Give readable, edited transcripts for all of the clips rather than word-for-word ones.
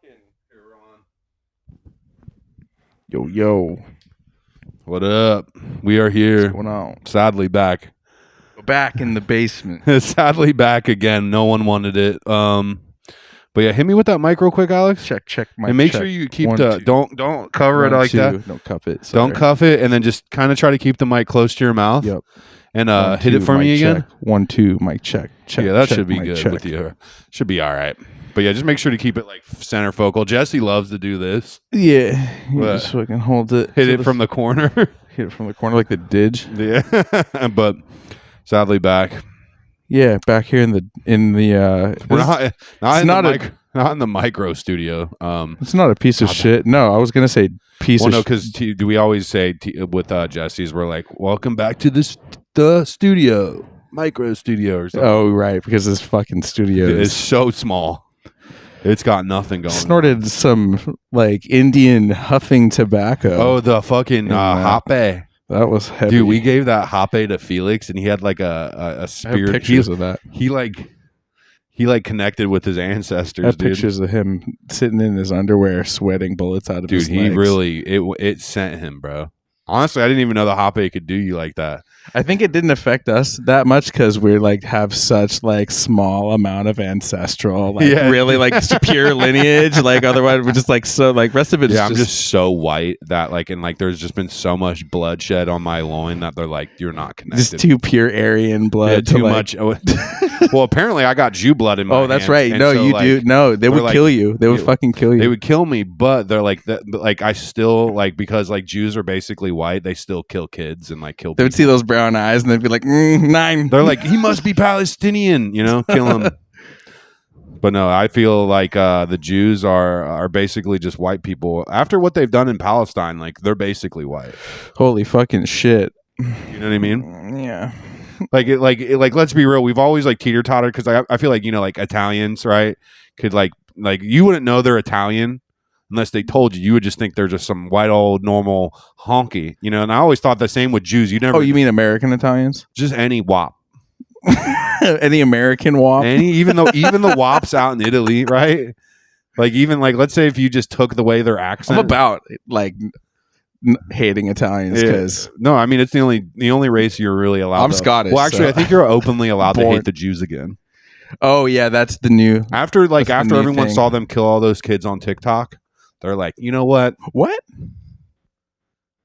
fucking here, Ron. Yo, What up? We are here. what's going on? Sadly back. We're back in the basement. Sadly back again. No one wanted it. But yeah, hit me with that mic real quick, Alex. Check my. And make sure you keep One, the two. don't cover it like that. Don't cuff it. Sorry. Don't cuff it, and then just kind of try to keep the mic close to your mouth. Yep. And One, hit two, it for mic me check. again. 1, 2, mic check. Check. Yeah, that check, should be mic good check. with you. Should be all right. But yeah, just make sure to keep it like center focal. Jesse loves to do this. Yeah, you But- just fucking hold it. Hit to it the- from the corner. Hit it from the corner like the didge. Yeah, but sadly back. Yeah, back here in the We're it's not in the micro studio. It's not a piece of shit. No, I was gonna say piece Well, of. no, because do we always say with Jesse's, we're like, "Welcome back to the studio, micro studio," or something. Oh right, because this fucking studio It's is so small. It's got nothing going. snorted some like Indian huffing tobacco. Oh, the fucking Yeah. Hape. That was heavy. Dude, we gave that Hape to Felix, and he had like a I have spirit. pictures of that. He connected with his I ancestors, have dude. pictures of him sitting in his underwear, sweating bullets out of Dude, his he legs. really it sent him, bro. Honestly, I didn't even know the Hape could do you like that. I think it didn't affect us that much because we're like have such like small amount of ancestral, like Yeah. really like pure lineage. Like otherwise, we're just like so like rest of it is Yeah, I'm just so white that like and like there's just been so much bloodshed on my loin that they're like you're not connected. just too pure Aryan blood. Yeah, to, too like- much. Well, apparently I got Jew blood in my Oh, that's hands, right. and No, so, you like, do. No, they we're would like- kill you. They would Yeah, fucking kill you. They would kill me, but they're like that. Like I still like because like Jews are basically white. They still kill kids and like kill. They would see those brown eyes and they'd be like, 9. They're like, he must be Palestinian, you know, kill him. But no, I feel like the Jews are basically just white people. After what they've done in Palestine, like they're basically white. Holy fucking shit. You know what I mean? Yeah. Like let's be real. We've always like teeter tottered because I feel like like Italians, right? Could like you wouldn't know they're Italian unless they told you. You would just think they're just some white old normal honky, you know. And I always thought the same with Jews. You never. Oh, you mean American Italians? just any wop. Any American wop? Even the wops out in Italy, right? Like even like let's say if you just took the way their accent. I'm about like hating Italians Yeah. because No, I mean it's the only race you're really allowed. I'm to, Scottish, Well, actually, so- I think you're openly allowed to Born- hate the Jews again. oh yeah, that's the new After That's the new everyone thing. saw them kill all those kids on TikTok, they're like, you know what? what?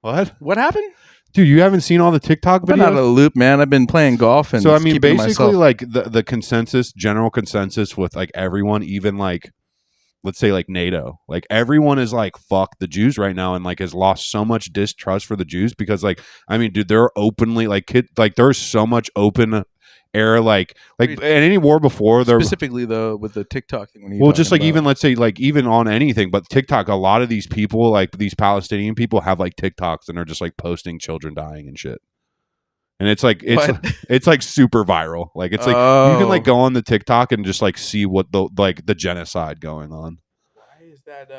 What, What happened? dude? You haven't seen all the TikTok I've been out of videos? the loop, man. I've been playing golf and So I just mean, keeping to basically, myself. like the consensus, general consensus with like everyone, even like let's say like NATO, like everyone is like fuck the Jews right now, and like has lost so much distrust for the Jews because like I mean, dude, they're openly like there's so much open air like in any war before there. specifically though with the TikTok thing. When you Well, just like even let's say like even on anything, but TikTok, a lot of these people, like these Palestinian people, have like TikToks and they're just like posting children dying and shit. And it's like it's like super viral. Like it's like you can like go on the TikTok and just like see what the genocide going on. Why is that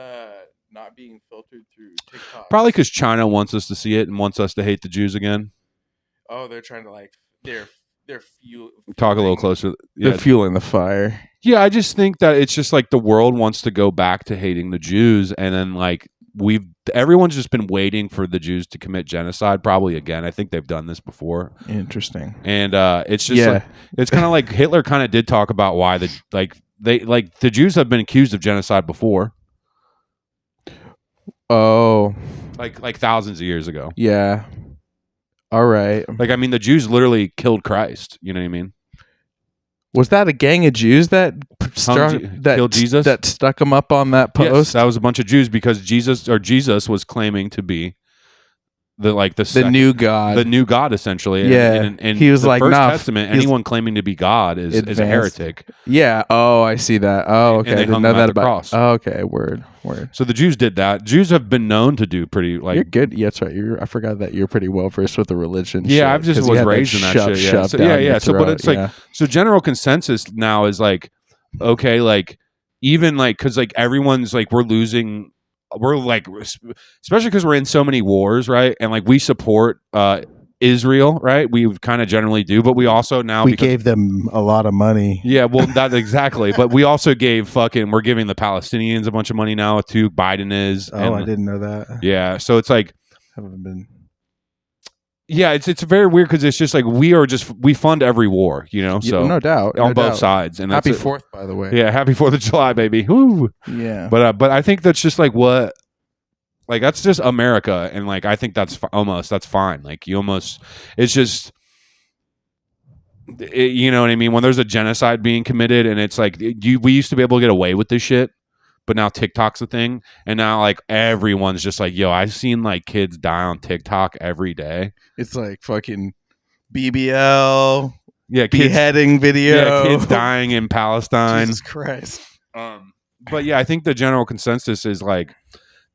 not being filtered through TikTok? Probably because China wants us to see it and wants us to hate the Jews again. Oh, they're trying to like they're Talk a little closer. They're Yeah, fueling the fire. yeah. I just think that it's just like the world wants to go back to hating the Jews, and then like everyone's just been waiting for the Jews to commit genocide. Probably again. I think they've done this before, Interesting. and it's just Yeah. like, it's kind of like Hitler kind of did talk about why the Jews have been accused of genocide before, Oh, like thousands of years ago. yeah. All right. Like I mean, the Jews literally killed Christ. You know what I mean? Was that a gang of Jews that killed Jesus? that stuck him up on that Yes, post? that was a bunch of Jews because Jesus was claiming to be the new God. the new God, essentially. Yeah. and He was the like, First nah, Testament, he's- anyone claiming to be God is a Advanced. heretic. Yeah. Oh, I see that. Oh, okay. And they I didn't hung know him at that the about. cross. Oh, okay. Word. So the Jews did that. Jews have been known to do pretty You're like. good. Yeah, that's right. I forgot that you're pretty well versed with the religion. Yeah, shit, I've just 'cause you was had that raised in that shit. Yeah, shoved so, down yeah, your yeah. So, but throat, it's like yeah. so general consensus now is like, okay, like even like because like everyone's like we're like especially because we're in so many wars, right? And like we support Israel, right? We kind of generally do, but we also now We gave them a lot of money. yeah, well, that exactly. But we also we're giving the Palestinians a bunch of money now too. Biden is. Oh, I didn't know that. Yeah, so it's like, Haven't been. yeah, it's very weird because it's just like we fund every war, you know. So no doubt, on no both doubt. sides. And Happy that's it. 4th, by the way. Yeah, happy 4th of July, baby. Woo. Yeah. But I think that's just like what. Like that's just America, and like I think that's fine. Like it's just, you know what I mean. When there's a genocide being committed, and it's like we used to be able to get away with this shit, but now TikTok's a thing, and now like everyone's just like, yo, I've seen like kids die on TikTok every day. It's like fucking BBL, Yeah, kids, beheading video. yeah, kids dying in Palestine. Jesus Christ. But yeah, I think the general consensus is like.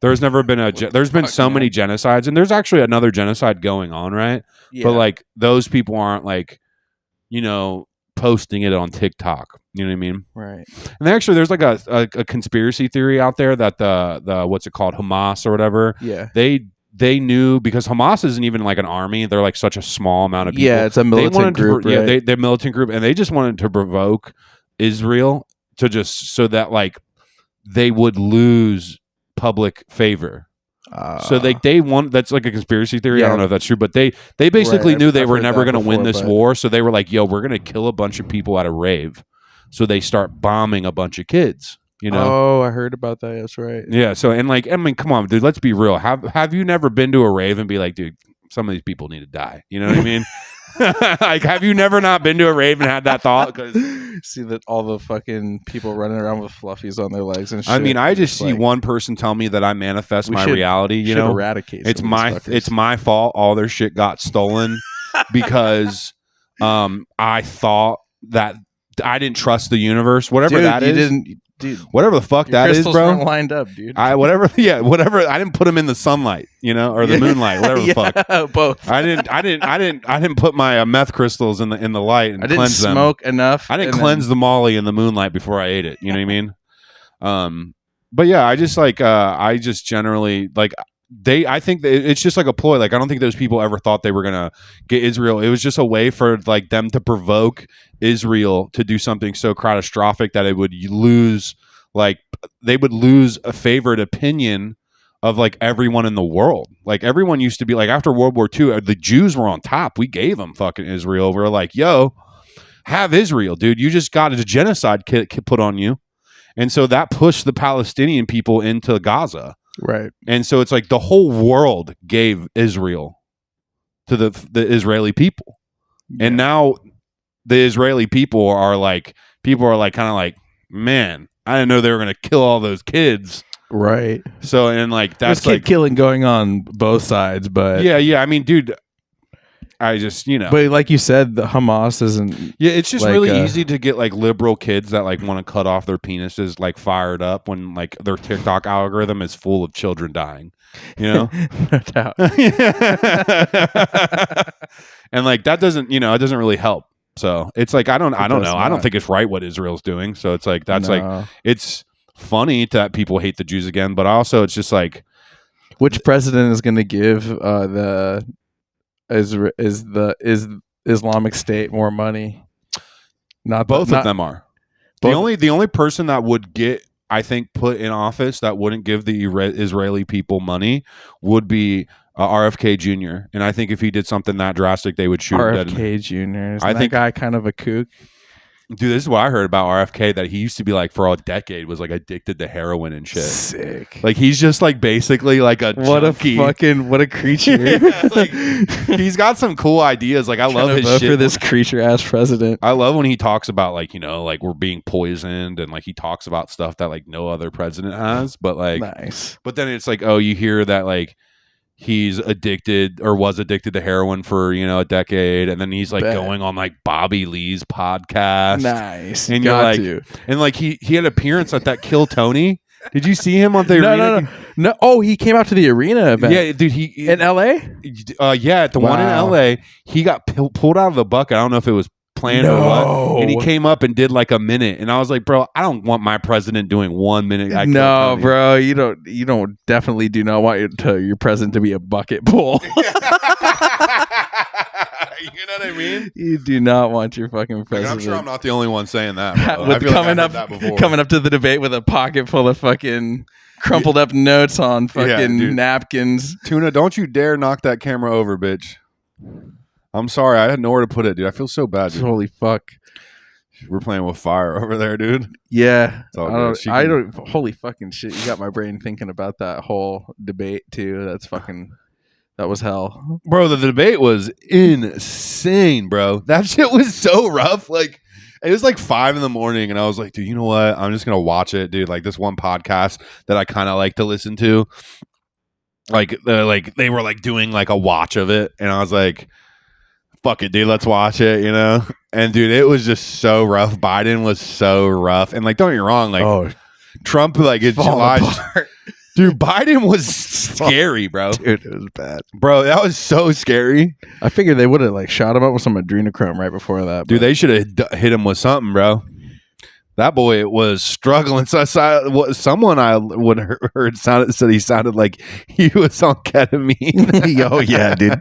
There's never been there's been so many genocides, and there's actually another genocide going on, right? Yeah. But like those people aren't like, you know, posting it on TikTok. You know what I mean? Right. And actually, there's like a conspiracy theory out there that the what's it called, Hamas or whatever. Yeah. They knew because Hamas isn't even like an army; they're like such a small amount of people. Yeah, it's a militant group. Yeah, right? they're a militant group, and they just wanted to provoke Israel to just so that like they would lose public favor. So they want that's like a conspiracy theory. Yeah. I don't know if that's true, but they basically Right, knew they I've were heard never that going to win before, this but- war. So they were like, "Yo, we're going to kill a bunch of people at a rave." So they start bombing a bunch of kids. You know? Oh, I heard about that. That's right. Yeah. So and like, I mean, come on, dude. Let's be real. Have you never been to a rave and be like, dude, some of these people need to die? You know what I mean? Like, have you never not been to a rave and had that thought? 'Cause See that all the fucking people running around with fluffies on their legs and shit. I mean, I just see like, one person tell me that I manifest We my should- reality. You should know, eradicate. it's some of these my fuckers. it's my fault. All their shit got stolen because I thought that I didn't trust the universe. Whatever Dude, that you is, didn't, dude. whatever the fuck Your that is, crystals bro. weren't lined up, dude. Whatever. I didn't put them in the sunlight, you know, or the moonlight, whatever the fuck. Both. I didn't put my meth crystals in the light and I didn't cleanse them. smoke enough. I didn't and cleanse the Molly in the moonlight before I ate it. You know what I mean? But yeah, I just like I just generally like I think that it's just like a ploy. Like I don't think those people ever thought they were gonna get Israel. It was just a way for like them to provoke Israel to do something so catastrophic that it would lose like they would lose a favored opinion of like everyone in the world. Like everyone used to be like after World War II, the Jews were on top. We gave them fucking Israel. We were like, yo, have Israel, dude. You just got a genocide kit put on you. And so that pushed the Palestinian people into Gaza. Right. And so it's like the whole world gave Israel to the Israeli people. And now the Israeli people are like kind of like, man, I didn't know they were going to kill all those kids. Right. So, and like, There's that's kid like, killing going on both sides, but yeah. I mean, dude, I just, you know. But like you said, the Hamas isn't. Yeah, it's just like, really easy to get like liberal kids that like want to cut off their penises like fired up when like their TikTok algorithm is full of children dying, you know? No doubt. And like that doesn't, you know, it doesn't really help. So it's like I don't know. I don't not. think it's right what Israel's doing. So it's like that's like No. it's funny that people hate the Jews again, but also it's just like Which president is going to give is Islamic State more money? both of them are. both- The only person that would get, I think, put in office that wouldn't give the Israeli people money would be RFK Jr. And I think if he did something that drastic, they would shoot him dead. RFK Jr. Isn't I that think- guy kind of a kook? Dude, this is what I heard about RFK, that he used to be like for a decade was like addicted to heroin and shit. Sick. Like he's just like basically like a junkie. what a creature. Yeah, like, he's got some cool ideas. Like I love his vote shit. for this creature ass president. I love when he talks about like, you know, like we're being poisoned, and like he talks about stuff that like no other president has. But like, Nice. but then it's like, oh, you hear that like he's addicted or was addicted to heroin for, you know, a decade, and then he's like Bet. going on like Bobby Lee's podcast. Nice. And you're Got like- to. And like he had appearance at that Kill Tony. Did you see him on the arena? No. Oh, he came out to the arena event. Yeah, dude. He In LA? yeah, at the one in Wow. LA, he got pulled out of the bucket. I don't know if it was plan or what. And he came up and did like a minute, and I was like, bro, I don't want my president doing 1 minute. No, bro, you don't definitely do not want your president to be a bucket pool. You know what I mean? You do not want your fucking president. I'm sure I'm not the only one saying that. Bro. With coming up to the debate with a pocket full of fucking crumpled up notes on fucking napkins. Tuna, don't you dare knock that camera over, bitch. I'm sorry, I had nowhere to put it, dude. I feel so bad, dude. Holy fuck. We're playing with fire over there, dude. Yeah. I don't holy fucking shit. You got my brain thinking about that whole debate too. That was hell. Bro, the debate was insane, bro. That shit was so rough. Like, it was like 5 a.m, and I was like, dude, you know what? I'm just going to watch it, dude. Like, this one podcast that I kind of like to listen to. Like, they were like doing like a watch of it. And I was like, fuck it, dude. Let's watch it, you know? And, dude, it was just so rough. Biden was so rough. And, like, don't get me wrong. Like, Trump, like, it's July. Dude, Biden was scary, bro. Dude, it was bad. Bro, that was so scary. I figured they would have like shot him up with some adrenochrome right before that. Dude, they should have hit him with something, bro. That boy was struggling. So someone I would heard said he sounded like he was on ketamine. Oh yeah, dude.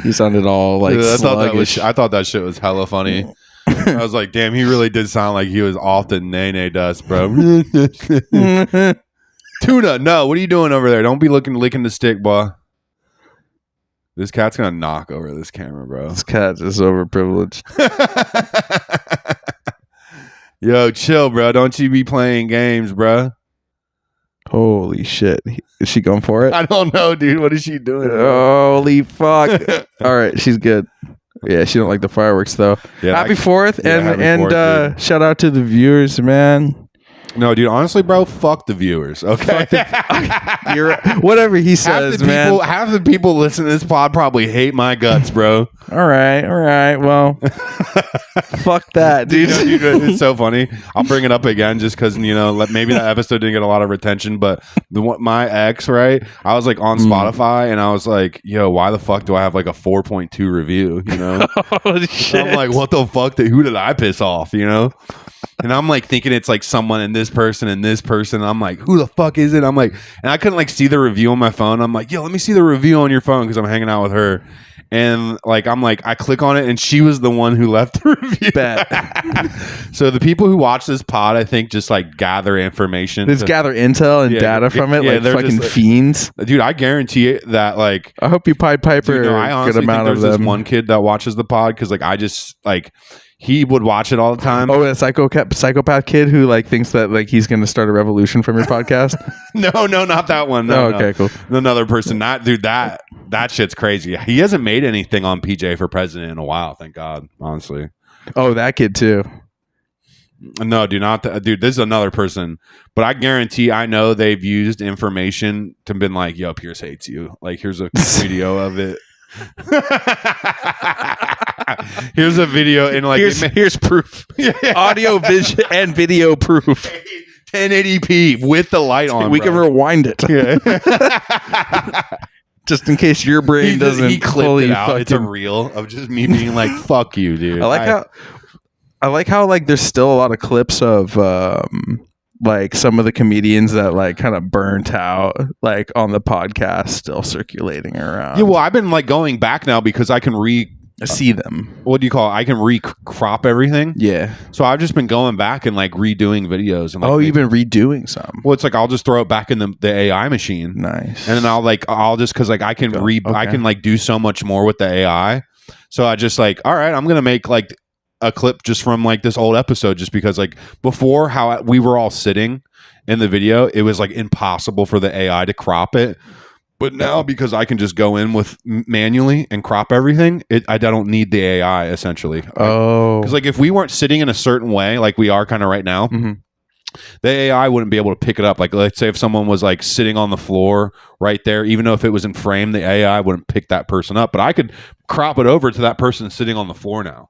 He sounded all like sluggish. I thought that shit was hella funny. I was like, damn, he really did sound like he was off the nay dust, bro. Tuna, no, what are you doing over there? Don't be licking the stick, boy. This cat's gonna knock over this camera, bro. This cat is overprivileged. Yo, chill, bro. Don't you be playing games, bro. Holy shit. Is she going for it? I don't know, dude. What is she doing? Holy fuck. All right, she's good. Yeah, she don't like the fireworks though. Yeah, happy 4th, and shout out to the viewers, man. No, dude, honestly, bro, fuck the viewers, okay? You're whatever he says, man. Half the people listening to this pod probably hate my guts, bro. All right. Well, fuck that, dude. It's so funny. I'll bring it up again just because, you know, maybe that episode didn't get a lot of retention, but my ex, right? I was like on Spotify and I was like, yo, why the fuck do I have like a 4.2 review, you know? Oh, shit. I'm like, what the fuck? Who did I piss off, you know? And I'm like thinking it's like someone and this person and this person. I'm like, who the fuck is it? I'm like, and I couldn't like see the review on my phone. I'm like, yo, let me see the review on your phone because I'm hanging out with her. And like, I'm like, I click on it and she was the one who left the review. So the people who watch this pod, I think, just like gather information. Just gather intel and data from it, like fucking just, fiends. Dude, I guarantee it that like. I hope you Pied Piper a good amount of them. There's this one kid that watches the pod because like I just like. He would watch it all the time. Oh, a psychopath kid who like thinks that like he's going to start a revolution from your podcast. No, not that one. No, okay, cool. Another person. That shit's crazy. He hasn't made anything on PJ for president in a while. Thank God, honestly. Oh, that kid too. No, dude, this is another person. But I guarantee, I know they've used information to been like, yo, Pierce hates you. Like, here's a video of it. Here's a video in like here's proof. Audio, vision, and video proof. 1080p with the light on. We can rewind it. Yeah. Just in case your brain doesn't. He clipped it out. It's a reel of just me being like, "Fuck you, dude." I like how like there's still a lot of clips of like some of the comedians that like kind of burnt out like on the podcast still circulating around. Yeah, well, I've been like going back now because I can see them. What do you call it? I can crop everything. Yeah. So I've just been going back and like redoing videos. And, like, you've been redoing some. Well, it's like I'll just throw it back in the AI machine. Nice. And then I'll just because like I can I can like do so much more with the AI. So I just like, all right, I'm gonna make like a clip just from like this old episode just because like before how we were all sitting in the video, it was like impossible for the AI to crop it. But now because I can just go in with manually and crop everything, I don't need the AI essentially. Oh. Because like if we weren't sitting in a certain way like we are kind of right now, the AI wouldn't be able to pick it up. Like let's say if someone was like sitting on the floor right there, even though if it was in frame, the AI wouldn't pick that person up. But I could crop it over to that person sitting on the floor now.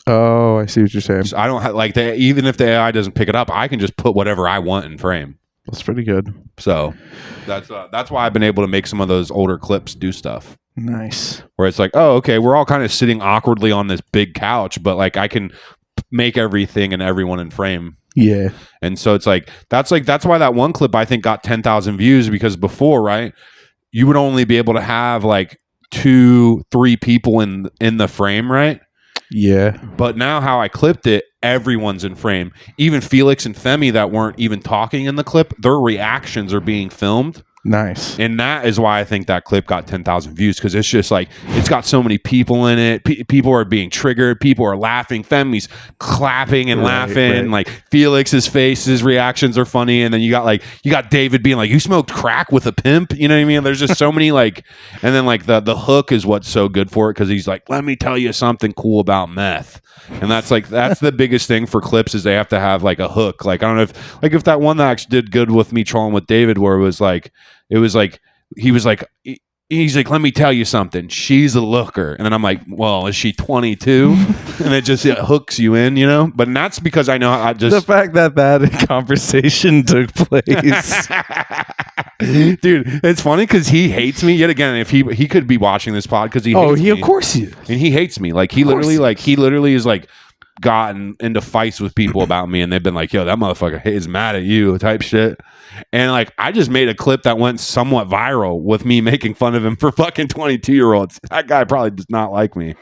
Oh, I see what you're saying. So I don't have like even if the AI doesn't pick it up, I can just put whatever I want in frame. That's pretty good. So that's why I've been able to make some of those older clips do stuff. Nice. where it's like, oh, okay, we're all kind of sitting awkwardly on this big couch, but like I can make everything and everyone in frame. Yeah. And so it's like that's why that one clip I think got 10,000 views, because before, right, you would only be able to have like 2-3 people in the frame, right? Yeah. But now how I clipped it, everyone's in frame. Even Felix and Femi that weren't even talking in the clip, their reactions are being filmed. Nice. And that is why I think that clip got 10,000 views, because it's just like, it's got so many people in it. People are being triggered. People are laughing. Femi's clapping and laughing. Right. Like Felix's face, his reactions are funny. And then you got David being like, you smoked crack with a pimp. You know what I mean? There's just so many like, and then like the hook is what's so good for it, because he's like, let me tell you something cool about meth. And that's the biggest thing for clips, is they have to have like a hook. Like, I don't know if that one that actually did good with me trolling with David, where he's like, let me tell you something. She's a looker. And then I'm like, well, is she 22? And it hooks you in, you know? But that's because I know the fact that conversation took place. Dude, it's funny because he hates me yet again. If he could be watching this pod, because he hates me. Of course he is. And he hates me. Like he literally is like gotten into fights with people about me, and they've been like, yo, that motherfucker is mad at you type shit. And like I just made a clip that went somewhat viral with me making fun of him for fucking 22-year-olds. That guy probably does not like me.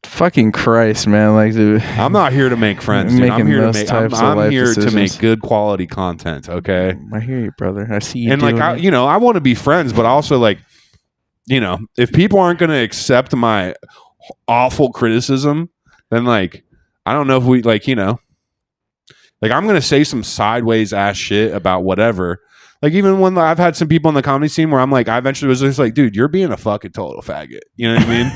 Fucking Christ, man. Like, dude, I'm not here to make friends, dude. I'm here to make good quality content, okay? I hear you, brother. I see you. And like I want to be friends, but also like, you know, if people aren't going to accept my awful criticism, then like I don't know if we like, you know, like I'm going to say some sideways ass shit about whatever. Like even when I've had some people in the comedy scene where I'm like, I eventually was just like, dude, you're being a fucking total faggot. You know what I mean?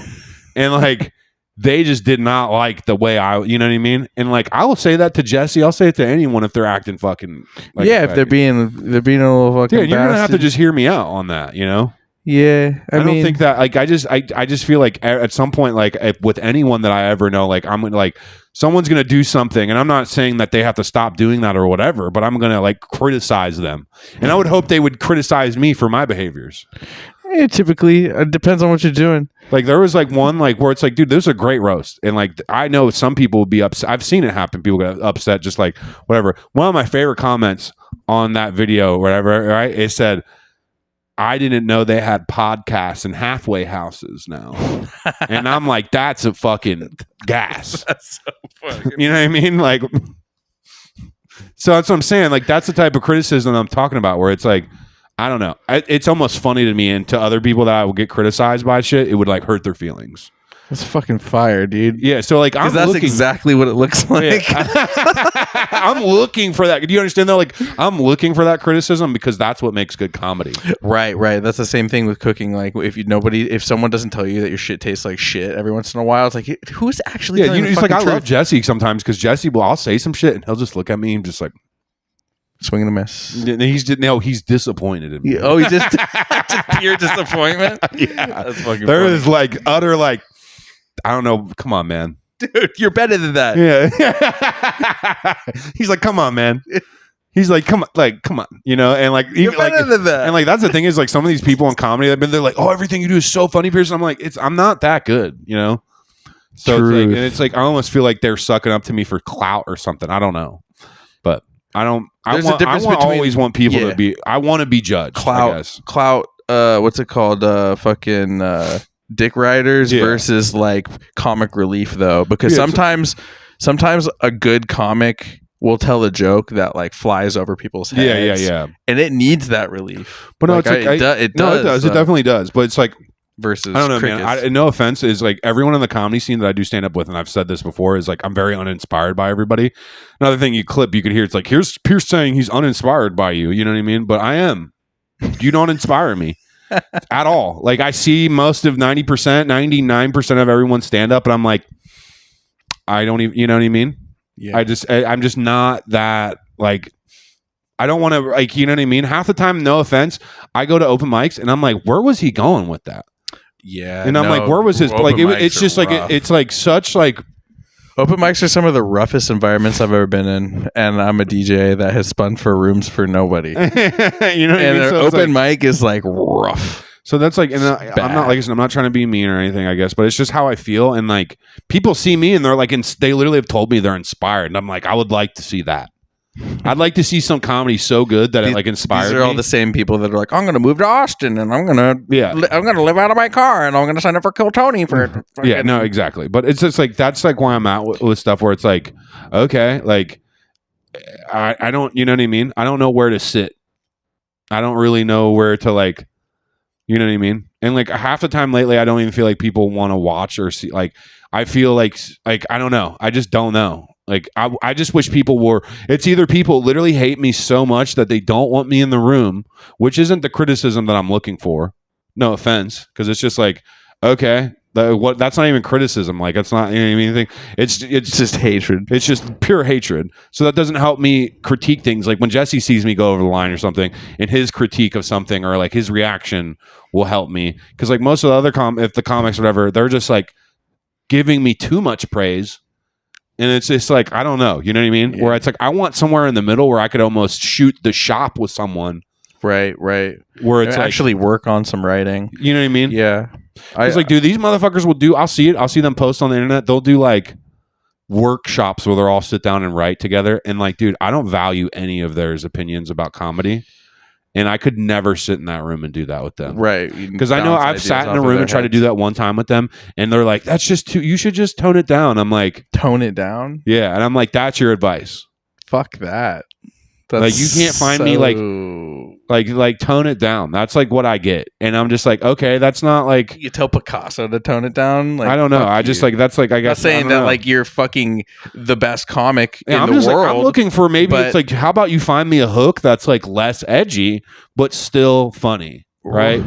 And like they just did not like the way you know what I mean? And like I will say that to Jesse. I'll say it to anyone if they're acting fucking like if they're being a little fucking you're gonna have to just hear me out on that, you know? Yeah, I mean, don't think that like I just feel like at some point, like with anyone that I ever know, like I'm like someone's gonna do something, and I'm not saying that they have to stop doing that or whatever, but I'm gonna like criticize them, and I would hope they would criticize me for my behaviors. Typically, it depends on what you're doing. Like there was like one like where it's like, dude, this is a great roast, and like I know some people would be upset. I've seen it happen. People get upset, just like whatever. One of my favorite comments on that video, whatever, right? It said, I didn't know they had podcasts and halfway houses now. And I'm like, that's a fucking gas. That's so fucking you know what I mean? Like, so that's what I'm saying. Like, that's the type of criticism I'm talking about, where it's like, I don't know. It's almost funny to me, and to other people that I will get criticized by shit, it would like hurt their feelings. That's fucking fire, dude. Yeah, so like that's exactly what it looks like. I'm looking for that. Do you understand though? Like I'm looking for that criticism, because that's what makes good comedy. Right. That's the same thing with cooking. Like if someone doesn't tell you that your shit tastes like shit every once in a while, it's like, who's actually telling it's like I love Jesse sometimes, because Jesse I'll say some shit and he'll just look at me and just like swing and a miss. He's disappointed in me. Yeah, oh, he's just pure disappointment. Yeah, that's fucking. There funny. Is like utter like. I don't know. Come on, man. Dude, you're better than that. Yeah. He's like, come on, man. He's like, come on. You know, and like, you're better than that. And like, that's the thing is like some of these people in comedy, they're like, oh, everything you do is so funny, Pearson. I'm like, I'm not that good, you know? So it's like, I almost feel like they're sucking up to me for clout or something. I don't know. But I always want people to be, I want to be judged. Clout, what's it called? Fucking, dick riders versus like comic relief, though, because sometimes a good comic will tell a joke that like flies over people's heads, and it needs that relief. But no, it does. It definitely does. But it's like versus I don't know, man. No offense, is like everyone in the comedy scene that I do stand up with, and I've said this before, is like I'm very uninspired by everybody. Another thing you could hear, it's like here's Pierce saying he's uninspired by you. You know what I mean? But I am. You don't inspire me. At all. Like I see most of 90%, 99% of everyone stand up, and I'm like, I don't even, you know what I mean? Yeah. I'm just not that like, I don't want to like, you know what I mean? Half the time, no offense, I go to open mics and I'm like, where was he going with that? Yeah. And I'm like, where was his, like, it's just like, it's like such like, open mics are some of the roughest environments I've ever been in, and I'm a DJ that has spun for rooms for nobody. You know what I mean? So open mic is like rough. So that's like, and I'm not like I said, I'm not trying to be mean or anything, I guess, but it's just how I feel. And like people see me and they're like, they literally have told me they're inspired, and I'm like, I would like to see that. I'd like to see some comedy so good that it like inspires. These are all the same people that are like, I'm going to move to Austin and I'm going to live out of my car and I'm going to sign up for Kill Tony for yeah, no, exactly. But it's just like that's like why I'm at with stuff where it's like, okay, like I don't, you know what I mean? I don't know where to sit. I don't really know where to like, you know what I mean? And like half the time lately, I don't even feel like people want to watch or see. Like I feel like I don't know. I just don't know. Like I just wish people were. It's either people literally hate me so much that they don't want me in the room, which isn't the criticism that I'm looking for. No offense, because it's just like, okay, that's not even criticism. Like it's not, you know what I mean? It's just hatred. It's just pure hatred. So that doesn't help me critique things. Like when Jesse sees me go over the line or something, and his critique of something or like his reaction will help me. Because like most of the other if the comics or whatever, they're just like giving me too much praise. And it's just like, I don't know. You know what I mean? Yeah. Where it's like, I want somewhere in the middle where I could almost shoot the shop with someone. Right. Where it's like, actually work on some writing. You know what I mean? Yeah. It's like, dude, these motherfuckers will do, I'll see it. I'll see them post on the internet. They'll do like workshops where they'll all sit down and write together. And like, dude, I don't value any of their opinions about comedy. And I could never sit in that room and do that with them. Right. Because I know I've sat in a room and tried to do that one time with them. And they're like, that's just too, you should just tone it down. I'm like, tone it down? Yeah. And I'm like, that's your advice. Fuck that. That's like you can't find me like tone it down. That's like what I get. And I'm just like, okay, that's not like you tell Picasso to tone it down. Like, I don't know. I just like that's like I guess not saying that like you're fucking the best comic in I'm the world. Like, I'm looking for maybe it's like how about you find me a hook that's like less edgy but still funny, right?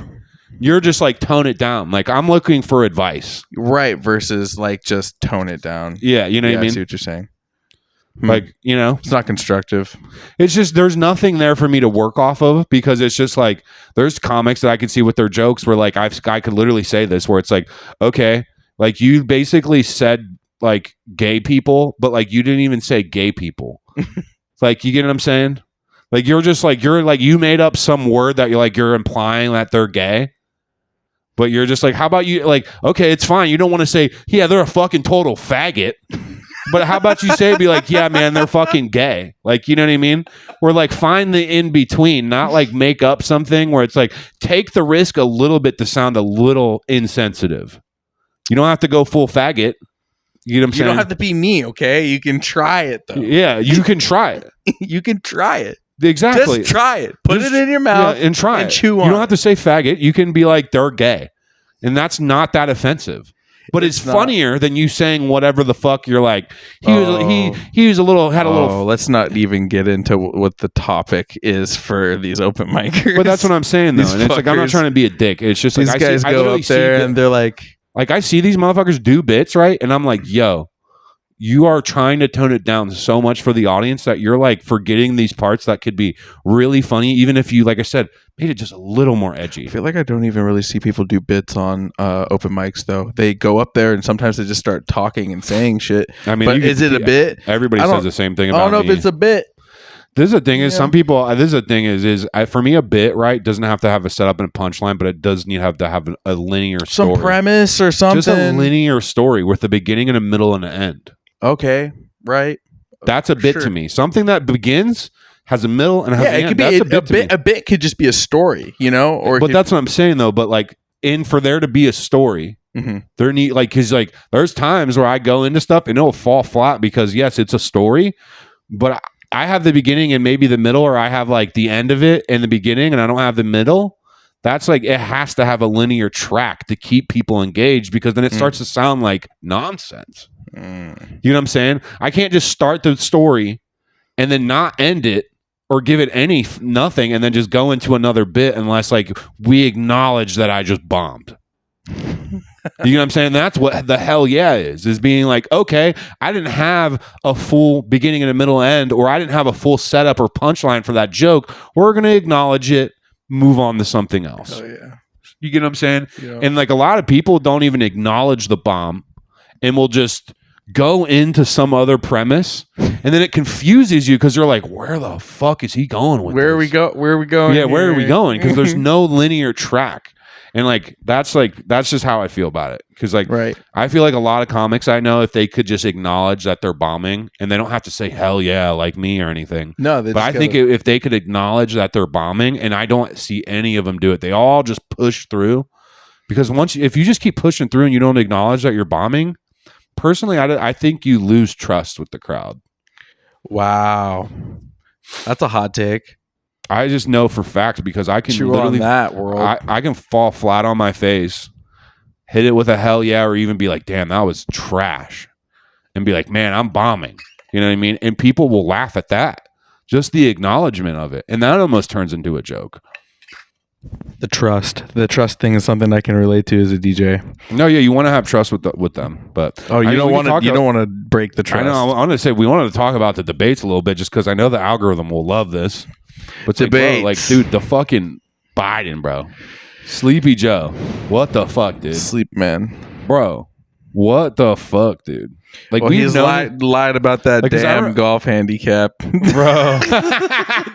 You're just like tone it down. Like I'm looking for advice, right? Versus like just tone it down. Yeah, you know what I mean. I see what you're saying. Like, you know, it's not constructive. It's just there's nothing there for me to work off of because it's just like there's comics that I could see with their jokes where like I could literally say this where it's like, okay, like you basically said like gay people, but like you didn't even say gay people. Like, you get what I'm saying? Like you're just like you made up some word that you're implying that they're gay. But you're just like, how about you like, okay, it's fine. You don't want to say, yeah, they're a fucking total faggot. But how about you say, be like, yeah, man, they're fucking gay. Like, you know what I mean? Or like find the in between, not like make up something where it's like take the risk a little bit to sound a little insensitive. You don't have to go full faggot. You know what I'm saying? You don't have to be me, okay? You can try it though. Yeah, you can try it. You can try it. Exactly. Just try it. Put it in your mouth and try and it. Chew on. You don't have to say faggot. You can be like, they're gay. And that's not that offensive. But it's funnier than you saying whatever the fuck you're like. He was a little. Let's not even get into what the topic is for these open micers. But that's what I'm saying though, and it's like I'm not trying to be a dick. It's just these like guys go up there and they're like I see these motherfuckers do bits right, and I'm like, yo, you are trying to tone it down so much for the audience that you're like forgetting these parts that could be really funny, even if you, like I said, made it just a little more edgy. I feel like I don't even really see people do bits on open mics though. They go up there and sometimes they just start talking and saying shit. I mean, but is it a bit? Everybody says the same thing about me. I don't know if it's a bit. This is the thing is some people. This is the thing is for me a bit right doesn't have to have a setup and a punchline, but it does need to have a linear story, some premise or something. Just a linear story with a beginning and a middle and an end. Okay, right. That's a bit to me. Something that begins, has a middle, and has an end. Could be a bit could just be a story, you know. But that's what I'm saying though. But like, for there to be a story, there need because like there's times where I go into stuff and it'll fall flat because yes, it's a story, but I have the beginning and maybe the middle, or I have like the end of it and the beginning, and I don't have the middle. That's like it has to have a linear track to keep people engaged because then it starts to sound like nonsense. You know what I'm saying? I can't just start the story and then not end it or give it nothing and then just go into another bit unless like we acknowledge that I just bombed. You know what I'm saying? That's what the hell yeah is being like, okay, I didn't have a full beginning and a middle end, or I didn't have a full setup or punchline for that joke. We're going to acknowledge it, move on to something else. Oh yeah. You get what I'm saying? Yeah. And like a lot of people don't even acknowledge the bomb and will just go into some other premise, and then it confuses you because you're like, where the fuck is he going with Where are we going? Yeah, where are we going? Because there's no linear track. And like that's just how I feel about it. Because like Right. I feel like a lot of comics I know, if they could just acknowledge that they're bombing, and they don't have to say hell yeah like me or anything. No, But I think if they could acknowledge that they're bombing, and I don't see any of them do it, they all just push through. Because if you just keep pushing through and you don't acknowledge that you're bombing, personally, I think you lose trust with the crowd. Wow, that's a hot take. I just know for fact because I can True literally on that world. I can fall flat on my face, hit it with a hell yeah, or even be like, damn, that was trash. And be like, man, I'm bombing. You know what I mean? And people will laugh at that. Just the acknowledgement of it. And that almost turns into a joke. The trust thing is something I can relate to as a DJ. No, yeah, you want to have trust with them, but You don't want to break the trust. I know. I want to say we wanted to talk about the debates a little bit, just because I know the algorithm will love this. But Debates. Like, dude, the fucking Biden, bro, Sleepy Joe, what the fuck, dude, Sleep man. bro, what the fuck, dude? Like He's lied about that Like, 'cause damn golf handicap, bro.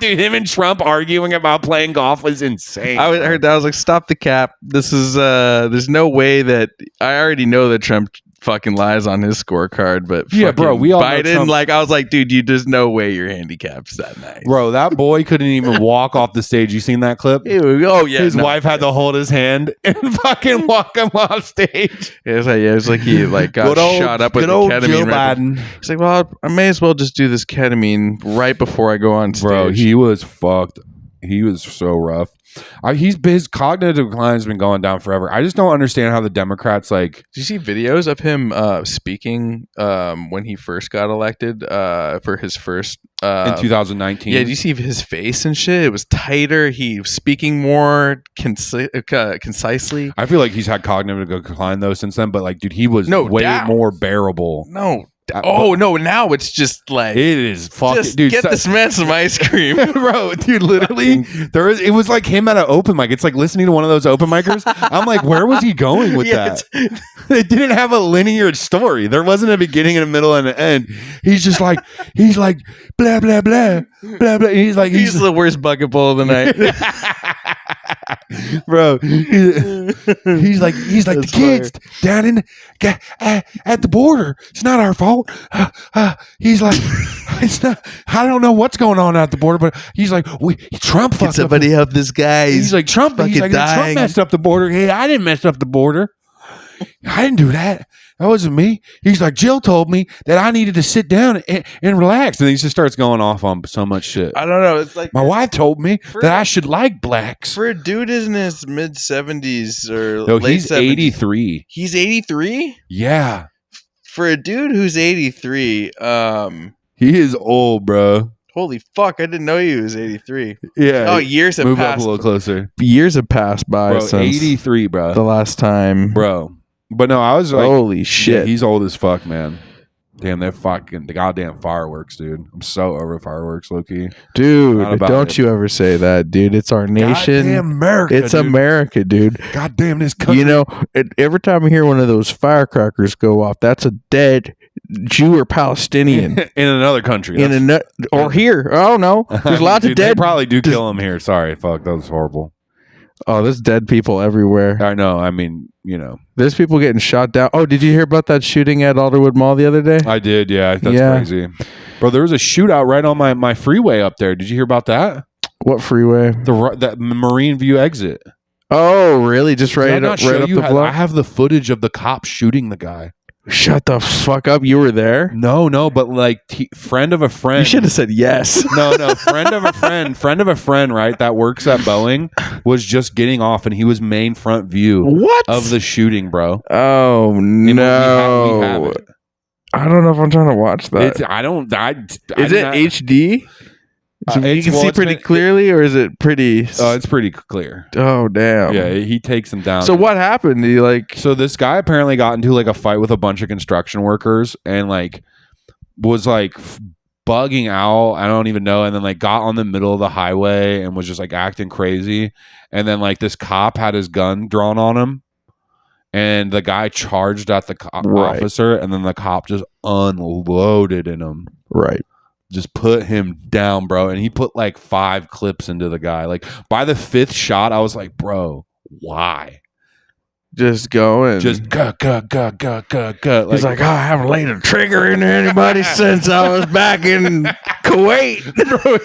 Dude, him and Trump arguing about playing golf was insane. I heard that. I was like, stop the cap. This is there's no way that I already know that Trump fucking lies on his scorecard, but Yeah, bro, we all know Biden, Trump- like I was like, dude, there's no way your handicap's that nice. Bro, that boy couldn't even walk off the stage. You seen that clip? Ew, oh yeah. His wife had to hold his hand and fucking walk him off stage. It was like he like got shot up with the ketamine. Joe right Biden. He's like, well, I may as well just do this ketamine right before I go on stage. Bro, he was fucked. He was so rough. His cognitive decline has been going down forever. I just don't understand how the Democrats like. Did you see videos of him speaking when he first got elected for his first in 2019. Yeah, did you see his face and shit? It was tighter. He was speaking more concisely. I feel like he's had cognitive decline though since then, but like, dude, he was way more bearable. No. No! Now it's just like it is fucking. Just dude, get this man some ice cream, bro. Dude, literally, it was like him at an open mic. It's like listening to one of those open micers. I'm like, where was he going with that? It didn't have a linear story. There wasn't a beginning and a middle and an end. He's like blah blah blah blah blah. He's the worst bucket bowl of the night. Bro, he's like the kids down in at the border. It's not our fault. He's like, it's not. I don't know what's going on at the border, but he's like, Trump fucked somebody help this guy. He's like Trump. He's like Trump messed up the border. Hey, I didn't mess up the border. I didn't do that. That wasn't me. He's like, Jill told me that I needed to sit down and relax. And he just starts going off on so much shit. I don't know. It's like my wife told me that I should like blacks. For a dude in his mid 70s or no, late he's 70s. 83. He's 83? Yeah. For a dude who's 83, he is old, bro. Holy fuck, I didn't know he was 83. Yeah. Oh, years have passed. Move up a little closer. Years have passed by bro, since 83, bro. The last time. Bro. But no, I was like, holy shit. Yeah, he's old as fuck, man. Damn, the goddamn fireworks, dude. I'm so over fireworks, low-key. Dude, don't you ever say that, dude. It's our nation. Goddamn America, it's dude. America, dude. Goddamn this country. You know, every time I hear one of those firecrackers go off, that's a dead Jew or Palestinian. In another country. Or here. I don't know. There's lots dude, of dead. They probably do kill them here. Sorry, fuck. That was horrible. Oh, there's dead people everywhere. I know. I mean, you know. There's people getting shot down. Oh, did you hear about that shooting at Alderwood Mall the other day? I did, yeah. That's crazy. Bro, there was a shootout right on my freeway up there. Did you hear about that? What freeway? That Marine View exit. Oh, really? Just right up the block? I have the footage of the cop shooting the guy. Shut the fuck up. You were there? No, but like friend of a friend. You should have said yes. No, friend of a friend, right? That works at Boeing was just getting off and he was main front view of the shooting, bro. Oh, no. We have it. I don't know if I'm trying to watch that. Is it HD? So you can see pretty clearly, or is it pretty? Oh, it's pretty clear. Oh, damn. Yeah, he takes them down. So what happened? So this guy apparently got into like a fight with a bunch of construction workers and like was like bugging out. I don't even know. And then like got on the middle of the highway and was just like acting crazy. And then like this cop had his gun drawn on him. And the guy charged at the officer, and then the cop just unloaded in him. Right. Just put him down, bro. And he put like 5 clips into the guy. Like by the 5th shot, I was like, bro, why? just going. Just gut. He's like, I haven't laid a trigger into anybody since I was back in Kuwait. bro,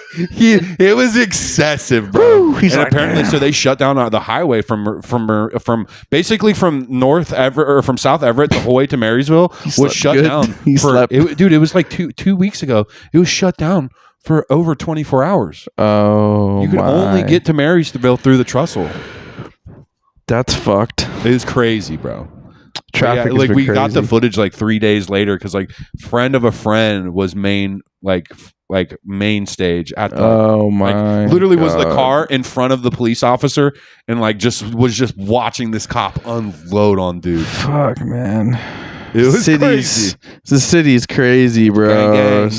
it was excessive, bro. Woo, he's and like, apparently, "Man." so they shut down the highway from basically from North Everett or from South Everett the whole way to Marysville was slept shut good. down. He slept. Dude, it was like two weeks ago. It was shut down for over 24 hours. Oh, You could only get to Marysville through the trestle. That's fucked. It was crazy, bro. Traffic. Yeah, has like been we got the crazy. footage like 3 days later because like friend of a friend was main stage at the Oh my! literally was the God. car in front of the police officer and like was just watching this cop unload on dude. Fuck, man. It was crazy. The city's crazy, bro. Gang, gang.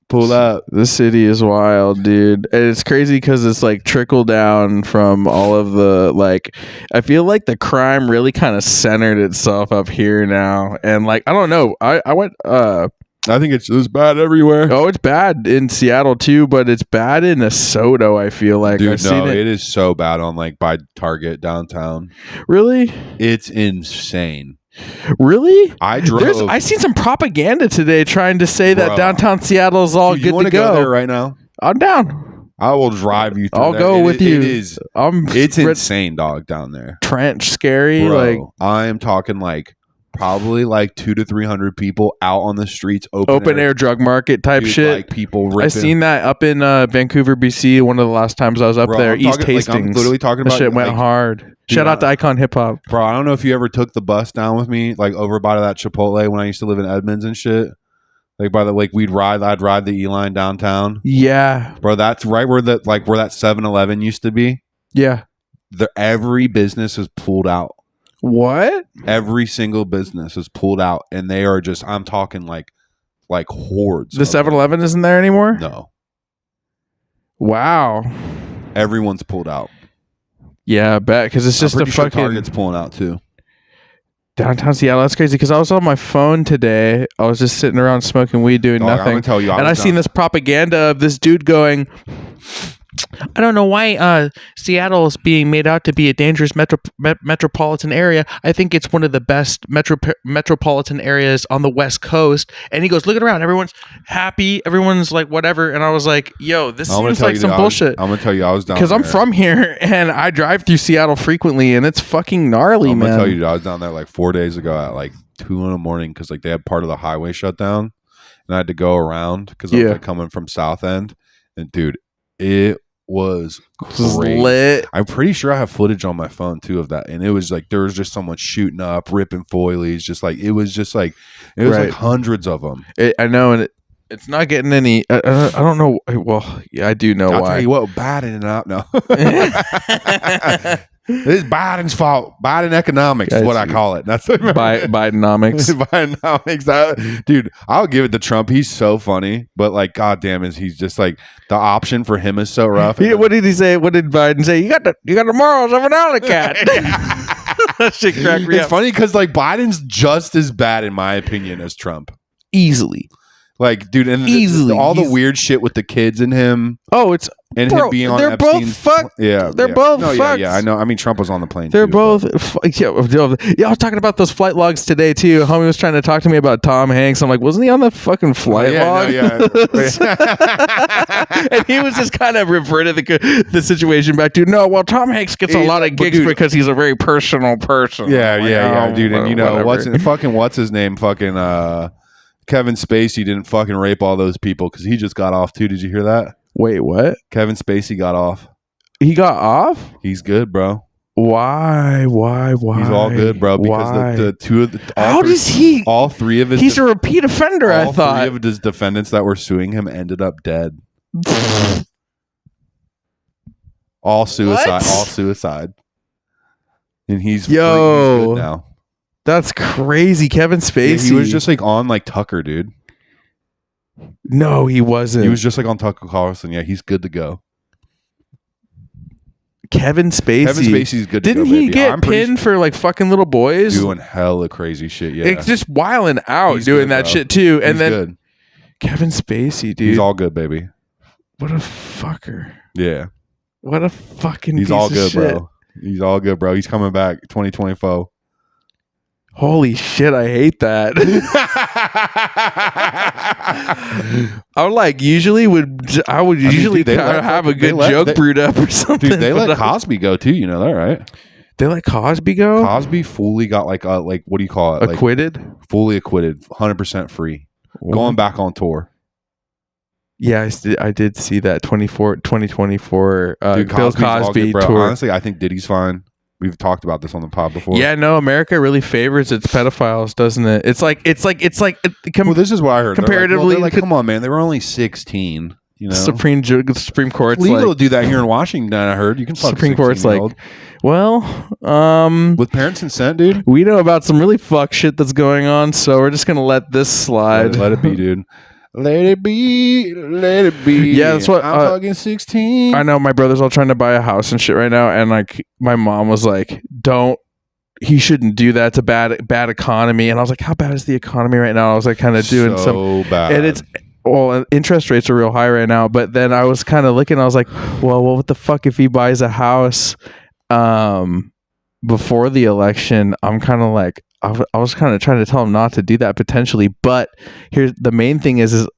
Pull up. The city is wild, dude. And it's crazy because it's like trickle down from all of the like. I feel like the crime really kind of centered itself up here now, and like I don't know. I went. I think it's bad everywhere. Oh, it's bad in Seattle too, but it's bad in DeSoto. I feel like Dude, I've seen it is so bad on like by Target downtown. Really, It's insane. really. I drove. I seen some propaganda today trying to say that Bruh. downtown Seattle is all Dude, you good wanna to go. there right now? I'm down. I will drive you through I'll that. go with you. It's insane, dog, down there. Trench scary. Bro, Like I am talking like probably like 200 to 300 people out on the streets, open air drug market type dude, shit. like people ripping. I seen that up in Vancouver, BC. One of the last times I was up Bro, there. I'm East talking- like, I'm Hastings. literally talking That about shit went like, hard. dude, Shout out to Icon Hip Hop. bro. I don't know if you ever took the bus down with me, like over by that Chipotle when I used to live in Edmonds and shit. Like by the like I'd ride the E line downtown. Yeah, Bro, that's right where that 7-Eleven used to be. yeah. Every business is pulled out. What? Every single business is pulled out, and they are just. I'm talking like hordes. The of them. 7-Eleven isn't there anymore? No, Wow. everyone's pulled out. Yeah, I bet because it's just I'm a pretty sure fucking Target's pulling out too. downtown Seattle. That's crazy because I was on my phone today. I was just sitting around smoking weed, doing Dog, I'm nothing. gonna tell you, And I was seen down- this propaganda of this dude going, I don't know why Seattle is being made out to be a dangerous metropolitan area. I think it's one of the best metropolitan areas on the West Coast. And he goes, look around. Everyone's happy. Everyone's like, whatever. And I was like, yo, this I'm gonna seems tell like you some that bullshit. I'm gonna tell you, I was down Because I'm there. from here and I drive through Seattle frequently and it's fucking gnarly, I'm man. gonna tell you, I was down there like 4 days ago at like 2 a.m. because like they had part of the highway shut down, and I had to go around because I was Yeah. like, coming from South End, and dude, it was This is crazy. lit. I'm pretty sure I have footage on my phone too of that, and it was like there was just someone shooting up, ripping foilies, just like it was like Right. hundreds of them. I know, and it's not getting any. I don't know. Well, yeah, I do know I'll why. tell you what, Biden out now. It's Biden's fault. Biden economics is what I call it. That's Bidenomics. Bidenomics. Dude, I'll give it to Trump. He's so funny, but like, goddamn, he's just like the option for him is so rough. What did he say? What did Biden say? You got the morals of an alley cat. That shit cracked me It's up. funny because like Biden's just as bad in my opinion as Trump. Easily. Like, dude, and Easily. all the He's- weird shit with the kids and him Oh, it's and Bro, him being on they're both Epstein's fucked. Yeah, They're yeah. both No, fucked. Yeah, I know. I mean, Trump was on the plane. they're too, both. Yeah, I was talking about those flight logs today too. Homie was trying to talk to me about Tom Hanks. I'm like, wasn't he on the fucking flight log? And he was just kind of reverted the situation back to no. Well, Tom Hanks gets a He's- lot of but gigs dude- because he's a very personal person. Yeah, I'm like, yeah, oh, dude. And you know whatever. what's his name? Fucking Kevin Spacey didn't fucking rape all those people because he just got off too. Did you hear that? Wait, what? Kevin Spacey got off. He got off? He's good, bro. Why? He's all good, bro. Because the two of the How does he? all three of his He's a repeat offender. I all thought. three of his defendants that were suing him ended up dead. All suicide. What? All suicide. And he's Yo. he's good now. That's crazy, Kevin Yeah, Spacey. he was just like on like Tucker, dude. no, he wasn't. He was just like on Tucker Carlson. Yeah, he's good to go. Kevin Spacey. Kevin Spacey's good to Didn't go, he baby. get I'm pretty pinned for like fucking little boys? doing hella crazy shit. Yeah, It's just wilding out He's doing good, that bro. shit too. And He's then good. Kevin Spacey, dude. He's all good, baby. What a fucker. Yeah, What a fucking he's piece all of good, shit. bro. He's all good, bro. He's coming back 2024. Holy shit, I hate that. I would like usually I would usually dude, kind of have a good joke brewed up or something. Dude, they let Cosby go too. You know that, right? They let Cosby go. Cosby fully got like what do you call it? Acquitted. Like, fully acquitted, 100% free, going back on tour. Yeah, I did see that 2024 Dude, Bill Cosby good, tour. Honestly, I think Diddy's fine. We've talked about this on the pod before. Yeah, no, America really favors its pedophiles, doesn't it? It's like well, this is what I heard. Comparatively, they're like, come on, man, they were only 16. You know, Supreme Court's it's legal to do that here in Washington. I heard you can fuck Supreme Court's like, well, with parents' consent, dude. We know about some really fuck shit that's going on, so we're just gonna let this slide. Let it be, dude. Let it be, let it be. Yeah, that's what I'm fucking 16. I know my brother's all trying to buy a house and shit right now, and like my mom was like, "Don't." He shouldn't do that. It's a bad economy. And I was like, how bad is the economy right now? I was like kind of doing so bad. And it's interest rates are real high right now. But then I was kind of looking, I was like, well, what the fuck if he buys a house before the election? I'm kind of like, I was kind of trying to tell him not to do that potentially. But here's the main thing is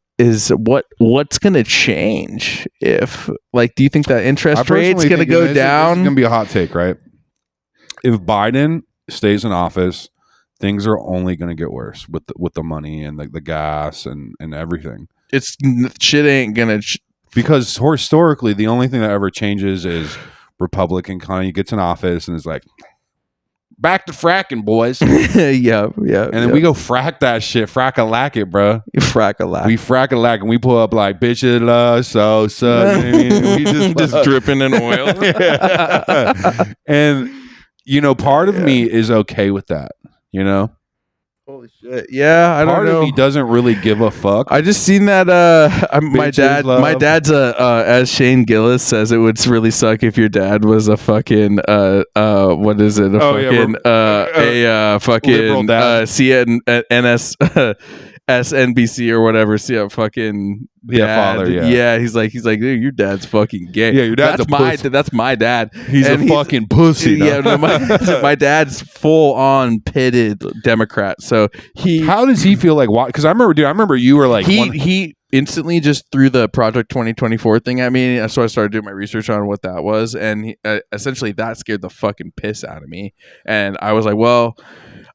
what's going to change if, like, do you think that interest rate's going to go down? This is going to be a hot take, right? If Biden stays in office, things are only going to get worse with the money and the gas and everything. Shit ain't going to... because historically, the only thing that ever changes is Republican kind of gets in office and is like, back to fracking, boys. yeah. And then we go frack that shit, frack-a-lack it, bro. You frack-a-lack. We frack-a-lack and we pull up like, bitches love so. You know what I mean? We just dripping in oil. And, you know, part of me is okay with that, you know? Holy shit. Yeah, I don't know. Part of me doesn't really give a fuck. I just seen that my dad's as Shane Gillis says, it would really suck if your dad was a fucking what is it? A fucking SNBC or whatever. See a fucking father. He's like, dude, your dad's fucking gay. Yeah, your dad's that's my dad. He's a fucking pussy. Yeah, no, my dad's full on pitted Democrat. So how does he feel like? Because I remember you were like he instantly just threw the Project 2024 thing at me, so I started doing my research on what that was, and essentially that scared the fucking piss out of me. And I was like, well,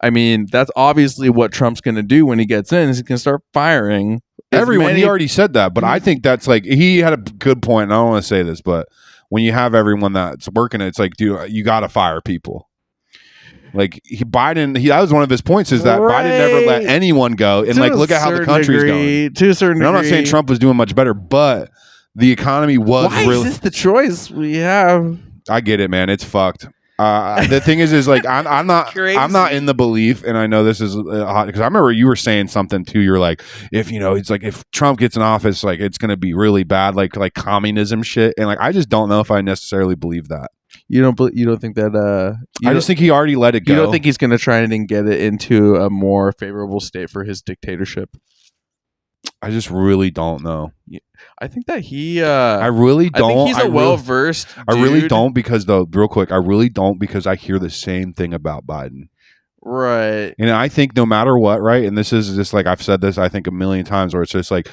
I mean, that's obviously what Trump's going to do when he gets in. Is he's going to start firing everyone. He already said that, but I think that's like, he had a good point. And I don't want to say this, but when you have everyone that's working, it's like, dude, you got to fire people. Like Biden, that was one of his points, is that Biden never let anyone go, and like look at how the country's going. To a certain degree, I'm not saying Trump was doing much better, but the economy was. Why is this the choice we have? I get it, man. It's fucked. The thing is like I'm not in the belief, and I know this is hot because I remember you were saying something too. You're like, if Trump gets in office, like it's gonna be really bad, like communism shit, and like I just don't know if I necessarily believe that. You don't think that? I just think he already let it go. You don't think he's gonna try and get it into a more favorable state for his dictatorship? I just really don't know. I think that I really don't. I think he's a well-versed dude. I really don't because, though, real quick, I really don't because I hear the same thing about Biden. Right. And I think no matter what, right, and this is just like, I've said this, I think, a million times, where it's just like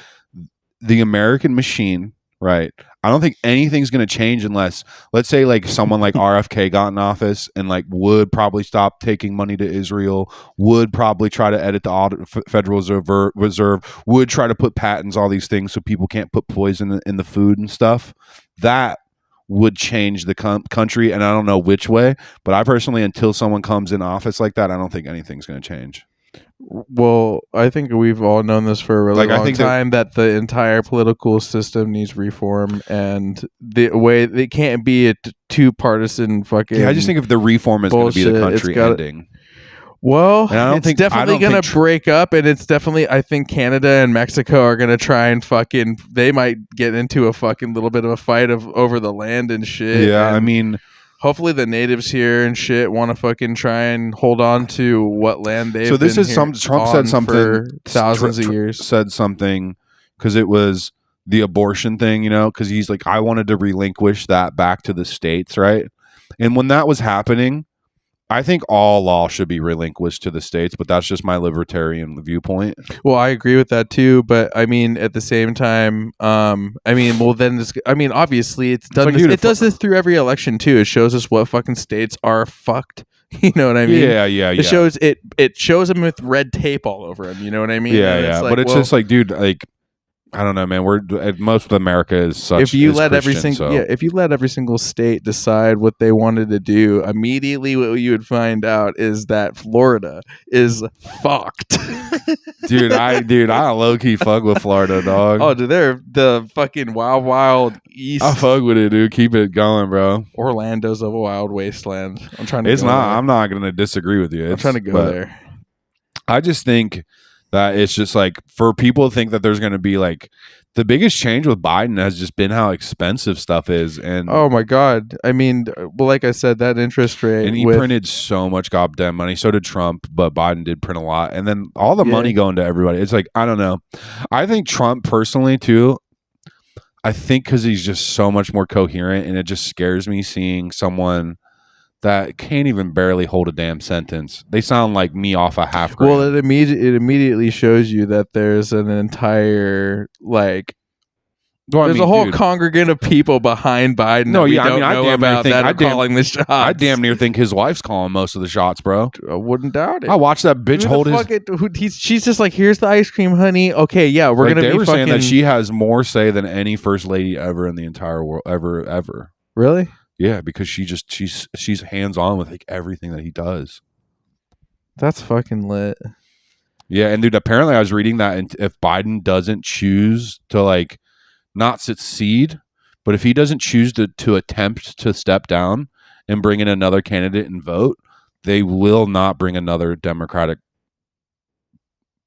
the American machine, right? I don't think anything's going to change unless, let's say, like someone like RFK got in office and like would probably stop taking money to Israel, would probably try to edit the Federal Reserve, would try to put patents, all these things, so people can't put poison in the food and stuff. That would change the country, and I don't know which way. But I personally, until someone comes in office like that, I don't think anything's going to change. Well, I think we've all known this for a really long time, that the entire political system needs reform, and the way it can't be a too partisan fucking. Yeah, I just think if the reform is going to be the country ending. Well, it's definitely going to break up, and it's definitely, I think Canada and Mexico are going to try and fucking, they might get into a fucking little bit of a fight over the land and shit. Yeah, and I mean, hopefully the natives here and shit want to fucking try and hold on to what land they've. So this is Trump said something for thousands of years. Said something because it was the abortion thing, you know, because he's like, I wanted to relinquish that back to the states, right? And when that was happening, I think all law should be relinquished to the states, but that's just my libertarian viewpoint. Well, I agree with that too, but I mean, at the same time, obviously, it's done. like, This, dude, it does this through every election too. It shows us what fucking states are fucked. You know what I mean? Yeah. It shows it. It shows them with red tape all over them. You know what I mean? Yeah, And yeah. it's like, But it's well, just like, dude, like, I don't know, man. Most of America is such. if you is let Christian, if you let every single state decide what they wanted to do, immediately what you would find out is that Florida is fucked. dude, I low key fuck with Florida, dog. Oh, dude, they're the fucking wild east. I fuck with it, dude. Keep it going, bro. Orlando's a wild wasteland. I'm trying to. It's go not. there. I'm not gonna disagree with you. I'm trying to go there. I just think that it's just like, for people to think that there's going to be like, the biggest change with Biden has just been how expensive stuff is. And Oh my god! I mean, well, like I said, that interest rate, and he printed so much goddamn money. So did Trump, but Biden did print a lot. And then all the money going to everybody. It's like, I don't know. I think Trump personally too. I think because he's just so much more coherent, and it just scares me seeing someone that can't even barely hold a damn sentence. They sound like me off a half grand. Well, it immediately shows you that there's an entire there's a whole congregant of people behind Biden. No, that we yeah, don't know about that are calling the shots. I damn near think his wife's calling most of the shots, bro. I wouldn't doubt it. I watched that bitch hold his. She's just like, here's the ice cream, honey. Okay, yeah, we're gonna. They be were fucking... saying that she has more say than any first lady ever in the entire world, ever. Really? Yeah, because she's hands on with like everything that he does. That's fucking lit. Yeah, and dude, apparently I was reading that if Biden doesn't choose to like not succeed, but if he doesn't choose to attempt to step down and bring in another candidate and vote, they will not bring another Democratic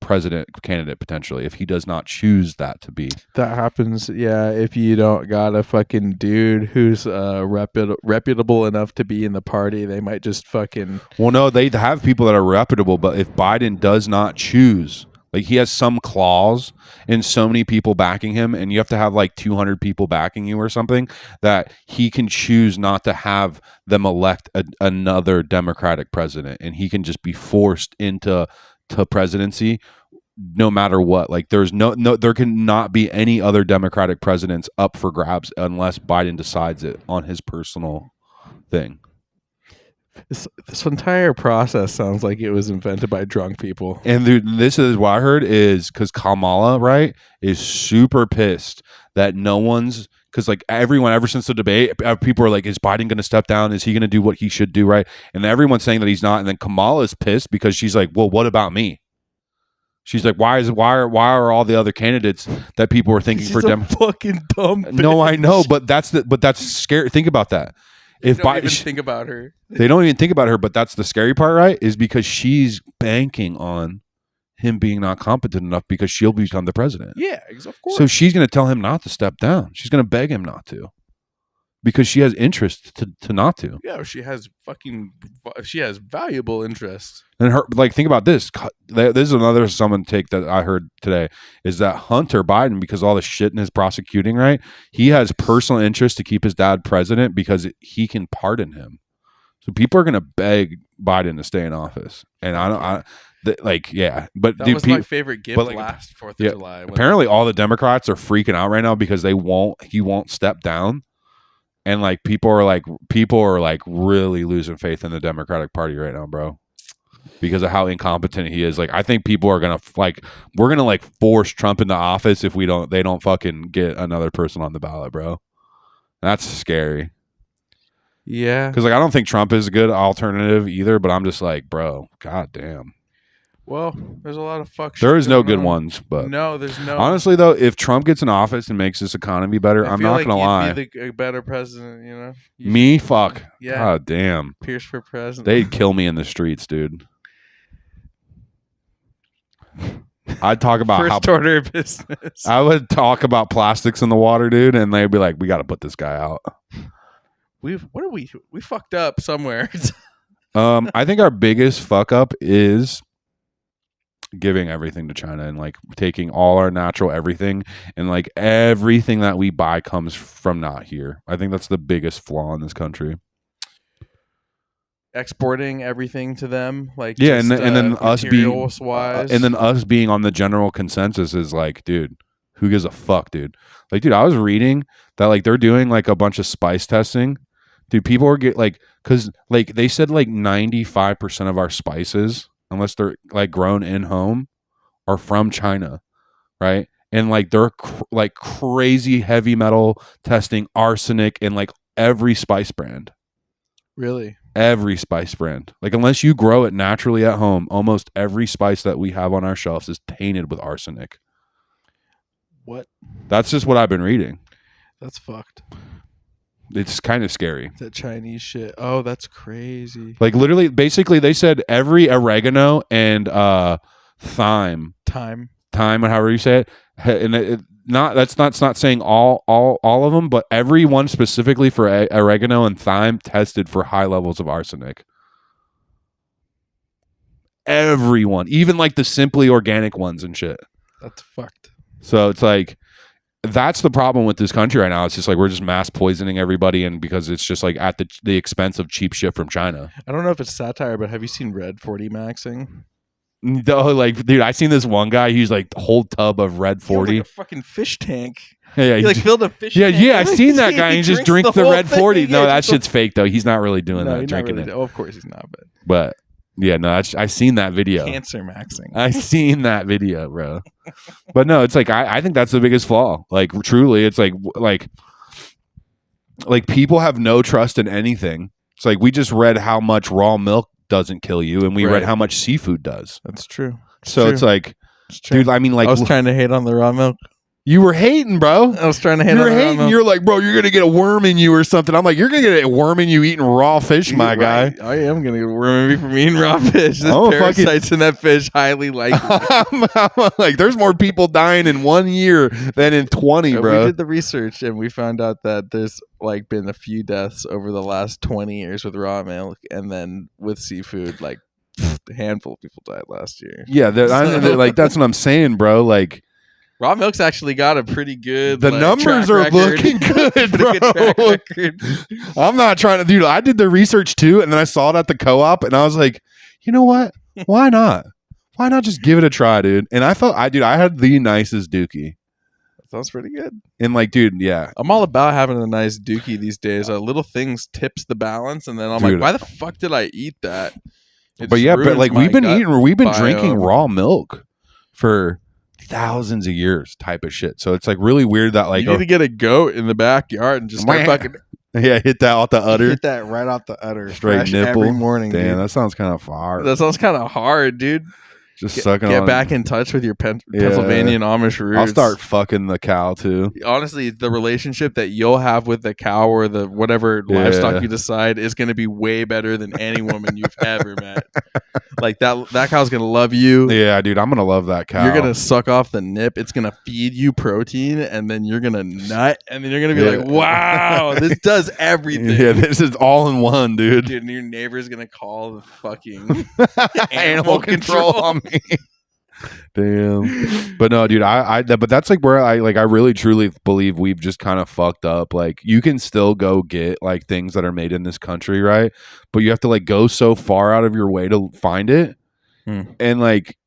president candidate potentially if he does not choose that to be. That happens, yeah, if you don't got a fucking dude who's reputable enough to be in the party. They might just fucking... Well, no, they have people that are reputable, but if Biden does not choose, like, he has some clause in so many people backing him, and you have to have like 200 people backing you or something, that he can choose not to have them elect another Democratic president, and he can just be forced into presidency no matter what. Like, there's there can not be any other Democratic presidents up for grabs unless Biden decides it on his personal thing. This entire process sounds like it was invented by drunk people. And dude, this is what I heard is because Kamala, right, is super pissed that no one's, because like everyone ever since the debate, people are like, is Biden going to step down? Is he going to do what he should do, right? And everyone's saying that he's not. And then Kamala's pissed because she's like, well, what about me? She's like, why are all the other candidates that people are thinking She's for fucking dumb bitch. No, I know, but that's scary. Think about that. If don't even think about her. They don't even think about her, but that's the scary part, right? Is because she's banking on him being not competent enough because she'll become the president. Yeah, of course. So she's going to tell him not to step down. She's going to beg him not to because she has interest to not to. Yeah, she has valuable interest. And her, like, think about this. This is another someone take that I heard today is that Hunter Biden, because all the shit in his prosecuting, right? He has personal interest to keep his dad president because he can pardon him. So people are going to beg Biden to stay in office. And yeah. But that was my favorite gift last 4th of July. Apparently all the Democrats are freaking out right now because he won't step down. And like people are like really losing faith in the Democratic Party right now, bro, because of how incompetent he is. Like, I think people are gonna we're gonna force Trump into office if they don't fucking get another person on the ballot, bro. That's scary. Yeah, because like I don't think Trump is a good alternative either. But I'm just like, bro, goddamn. Well, there's a lot of fuck shit. There is no good ones, but no, there's no. Honestly, though, if Trump gets in office and makes this economy better, I'm not gonna lie. Be a better president, you know. Me, fuck. Yeah. God damn. Pierce for president. They'd kill me in the streets, dude. I'd talk about first order of business. I would talk about plastics in the water, dude, and they'd be like, "We got to put this guy out." We fucked up somewhere. I think our biggest fuck up is giving everything to China and like taking all our natural everything, and like everything that we buy comes from not here. I think that's the biggest flaw in this country. exporting everything to them. Like, yeah, just, and then us being wise, and then us being on the general consensus is like, dude, who gives a fuck, dude? Like, dude, I was reading that like they're doing like a bunch of spice testing. Dude, people are because like they said like 95% of our spices, unless they're like grown in home, are from China, right? And like they're like crazy heavy metal testing arsenic in like every spice brand. Really? Every spice brand. Like unless you grow it naturally at home, almost every spice that we have on our shelves is tainted with arsenic. What? That's just what I've been reading. That's fucked. It's kind of scary. That Chinese shit. Oh, that's crazy. Like literally, basically, they said every oregano and thyme, or however you say it, and that's not saying all of them, but every one specifically for oregano and thyme tested for high levels of arsenic. Everyone, even like the simply organic ones and shit. That's fucked. So it's like, that's the problem with this country right now. It's just like we're just mass poisoning everybody, and because it's just like at the expense of cheap shit from China. I don't know if it's satire, but have you seen Red 40 maxing? No, like, dude, I seen this one guy. He's like the whole tub of Red 40, like a fucking fish tank. Yeah, he like filled a fish. Yeah, tank. Yeah, I seen that guy. And he just drinks the Red 40. No, that shit's fake though. He's not really doing that, drinking it. Oh, of course he's not. But yeah, no, I seen that video. Cancer maxing. I seen that video, bro. But no, it's like I think that's the biggest flaw. Like truly, it's like people have no trust in anything. It's like we just read how much raw milk doesn't kill you, and we read how much seafood does. That's true. It's like, dude, I mean, like, I was trying to hate on the raw milk. You were hating, bro. I was trying to hate on the raw milk. You're like, bro, you're going to get a worm in you or something. I'm like, you're going to get a worm in you eating raw fish, my guy. I am going to get a worm in me from eating raw fish. There's parasites in that fish, highly likely. I'm like, there's more people dying in 1 year than in 20, bro. We did the research, and we found out that there's like been a few deaths over the last 20 years with raw milk, and then with seafood, like a handful of people died last year. Yeah, like that's what I'm saying, bro. Like, raw milk's actually got a pretty good. The numbers are looking good, bro. I'm not trying to, dude. I did the research too, and then I saw it at the co-op, and I was like, you know what? Why not? Why not just give it a try, dude? And I felt, I had the nicest dookie. That sounds pretty good. And like, dude, yeah, I'm all about having a nice dookie these days. Little things tips the balance, and then I'm like, why the fuck did I eat that? But yeah, but like we've been drinking raw milk for thousands of years type of shit. So it's like really weird that like you need to get a goat in the backyard and just start fucking hit that off the udder. Hit that right off the udder. Straight nipple every morning. Damn, dude. that sounds kind of hard. That sounds kind of hard, dude. Just sucking get on. back in touch with your Pennsylvania and Amish roots. I'll start fucking the cow too. Honestly, the relationship that you'll have with the cow or the whatever livestock you decide is going to be way better than any woman you've ever met. Like that cow's going to love you. Yeah, dude, I'm going to love that cow. You're going to suck off the nip. It's going to feed you protein, and then you're going to nut, and then you're going to be like, wow, this does everything. Yeah, this is all in one, dude. Dude, and your neighbor's going to call the fucking animal control on me. Damn. But no, dude, but that's like where I really truly believe we've just kind of fucked up. Like, you can still go get like things that are made in this country, right? But you have to like go so far out of your way to find it. And like,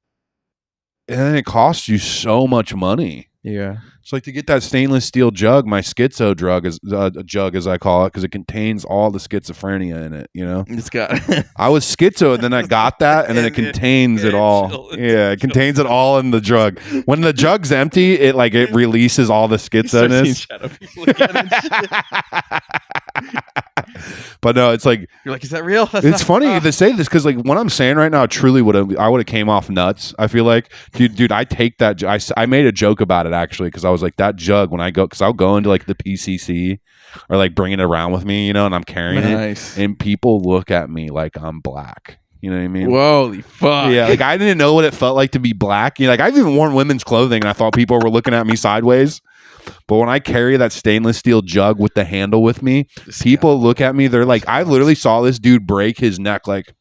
and then it costs you so much money. Yeah. It's like to get that stainless steel jug, my schizo drug is a jug, as I call it, because it contains all the schizophrenia in it. You know, it's got. I was schizo, and then I got that, and then it contains it all. Yeah, it contains it all in the jug. When the jug's empty, it releases all the schizoness. But no, it's like you're like, is that real? It's funny to say this because like what I'm saying right now, truly I would have came off nuts. I feel like, dude, I take that. I made a joke about it actually because I was like that jug when I go because I'll go into like the PCC or like bringing it around with me, you know, and I'm carrying it, and people look at me like I'm black. You know what I mean? Holy fuck! Yeah, like I didn't know what it felt like to be black. You know, like I've even worn women's clothing, and I thought people were looking at me sideways. But when I carry that stainless steel jug with the handle with me, people look at me. They're like, I literally saw this dude break his neck. Like,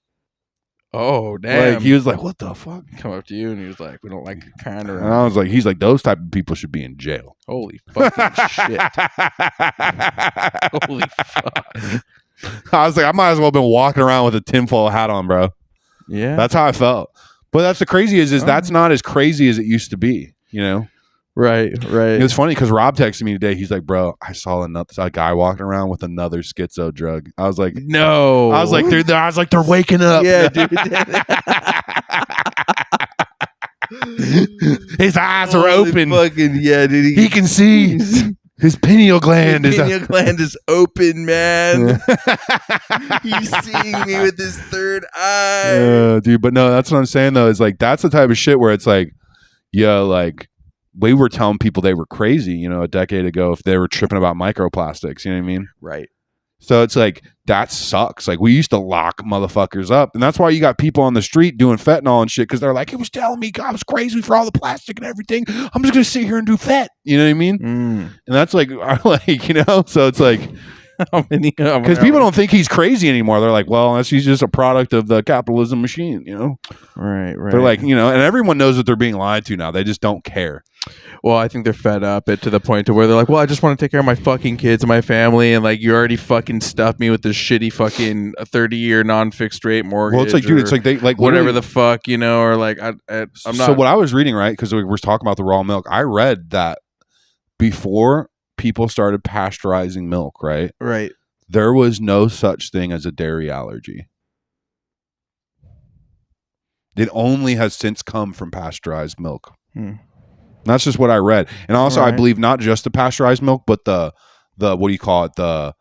oh damn! Like he was like, what the fuck? Come up to you and he was like, we don't like your kind of. And I was like, he's like, those type of people should be in jail. Holy fucking shit! Holy fuck! I was like, I might as well have been walking around with a tinfoil hat on, bro. Yeah. That's how I felt. But that's the crazy is that's not as crazy as it used to be, you know? Right. It was funny because Rob texted me today. He's like, bro, I saw a guy walking around with another schizo drug. I was like, no. I was like, dude, they're waking up. Yeah, dude. His eyes are open. Fucking, yeah, dude. He can see. His pineal gland is open, man. He's seeing me with his third eye. Dude, but no, that's what I'm saying though. Is like that's the type of shit where it's like, yo, like we were telling people they were crazy, you know, a decade ago if they were tripping about microplastics. You know what I mean? Right. So it's like that sucks. Like we used to lock motherfuckers up, and that's why you got people on the street doing fentanyl and shit because they're like, it was telling me I was crazy for all the plastic and everything. I'm just gonna sit here and do fet. You know what I mean? And that's like, you know. So it's like, because people don't think he's crazy anymore. They're like, well, he's just a product of the capitalism machine. You know? Right. They're like, you know, and everyone knows that they're being lied to now. They just don't care. Well, I think they're fed up to the point to where they're like, well, I just want to take care of my fucking kids and my family, and like you already fucking stuffed me with this shitty fucking 30-year non-fixed rate mortgage. Well, it's like, dude, it's like they like whatever the fuck, you know, or like I'm not. So what I was reading, right, because we were talking about the raw milk, I read that before people started pasteurizing milk, right, there was no such thing as a dairy allergy. It only has since come from pasteurized milk. That's just what I read. And also I believe not just the pasteurized milk, but the what do you call it? The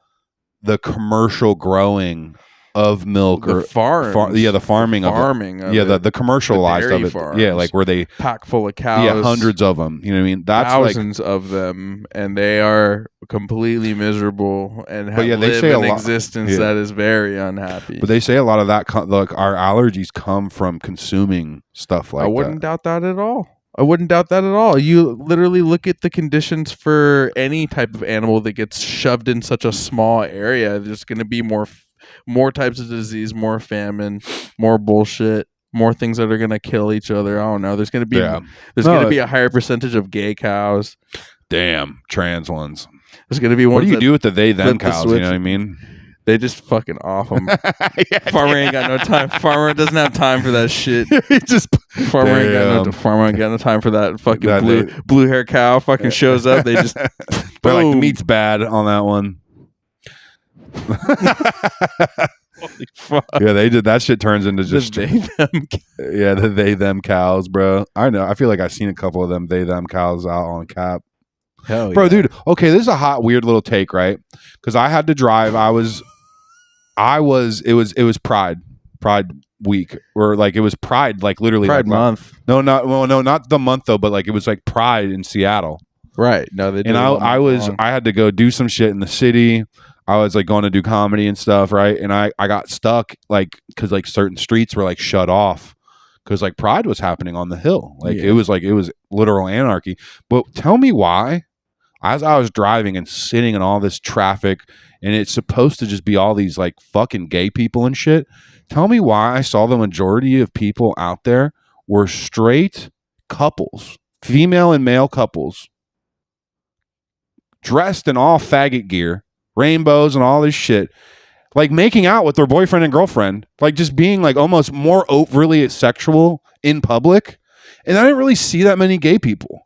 commercial growing of milk, the or the farming of it. The commercialized of it. Farms, yeah, like where they pack full of cows. Yeah, hundreds of them. You know what I mean? That's thousands of them, and they are completely miserable and have they say an existence that is very unhappy. But they say a lot of that, like our allergies come from consuming stuff like that. I wouldn't doubt that at all. You literally look at the conditions for any type of animal that gets shoved in such a small area. There's going to be more types of disease, more famine, more bullshit, more things that are going to kill each other. I don't know. There's going to be going to be a higher percentage of gay cows. Damn, trans ones. There's going to be ones. What do you do with the they them cows? You know what I mean? They just fucking off them. Farmer ain't got no time. Farmer doesn't have time for that shit. Farmer ain't got no time for that fucking blue hair cow. Fucking shows up. They just they're like, the meat's bad on that one. Holy fuck. Yeah, they did that shit. Turns into just the they them cows, bro. I know. I feel like I've seen a couple of them they them cows out on Cap. Hell bro, dude. Okay, this is a hot, weird little take, right? Because I had to drive. It was Pride week, or like it was Pride, like literally Pride month. No, not the month though, but like it was like Pride in Seattle. Right. No, they did. And I had to go do some shit in the city. I was like going to do comedy and stuff, right? And I got stuck like because like certain streets were like shut off because like Pride was happening on the hill. Like it was literal anarchy. But tell me why, as I was driving and sitting in all this traffic, and it's supposed to just be all these like fucking gay people and shit. Tell me why I saw the majority of people out there were straight couples, female and male couples, dressed in all faggot gear, rainbows and all this shit, like making out with their boyfriend and girlfriend, like just being like almost more overly sexual in public. And I didn't really see that many gay people.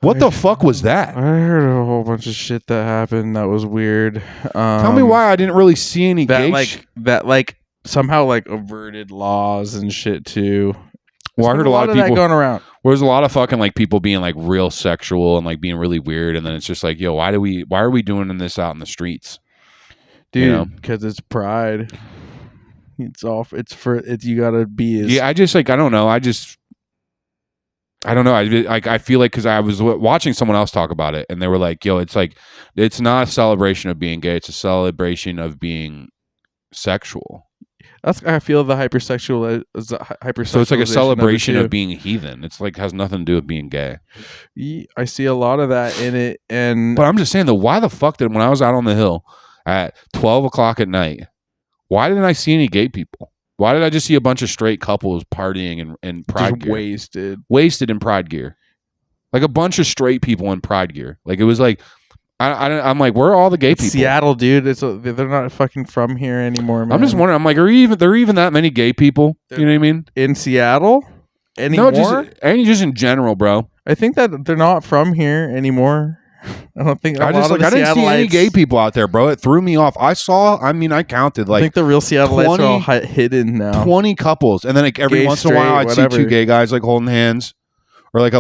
What the fuck was that? I heard a whole bunch of shit that happened that was weird. Tell me why I didn't really see any that somehow like averted laws and shit too. Well, I heard a lot of people going around. There's a lot of fucking like people being like real sexual and like being really weird, and then it's just like, yo, why are we doing this out in the streets, dude? Because it's Pride. You gotta be. I don't know. I feel like because I was watching someone else talk about it, and they were like, yo, it's like it's not a celebration of being gay; it's a celebration of being sexual. I feel the hypersexual. So it's like a celebration of being heathen. It's like has nothing to do with being gay. I see a lot of that in it, but I'm just saying though, why the fuck did when I was out on the hill at 12 o'clock at night, why didn't I see any gay people? Why did I just see a bunch of straight couples partying in Pride gear? Wasted in Pride gear, like a bunch of straight people in Pride gear. Like it was like I'm like, where are all the gay people? Seattle, dude. They're not fucking from here anymore, man. I'm just wondering. I'm like, there are even that many gay people? You know what I mean? In Seattle anymore? No, just in general, bro. I think that they're not from here anymore. I don't think I didn't see any gay people out there, bro. It threw me off. I counted I think the real Seattleites are all hidden now. 20 couples, and then like every once in a while I'd see 2 gay guys like holding hands, or like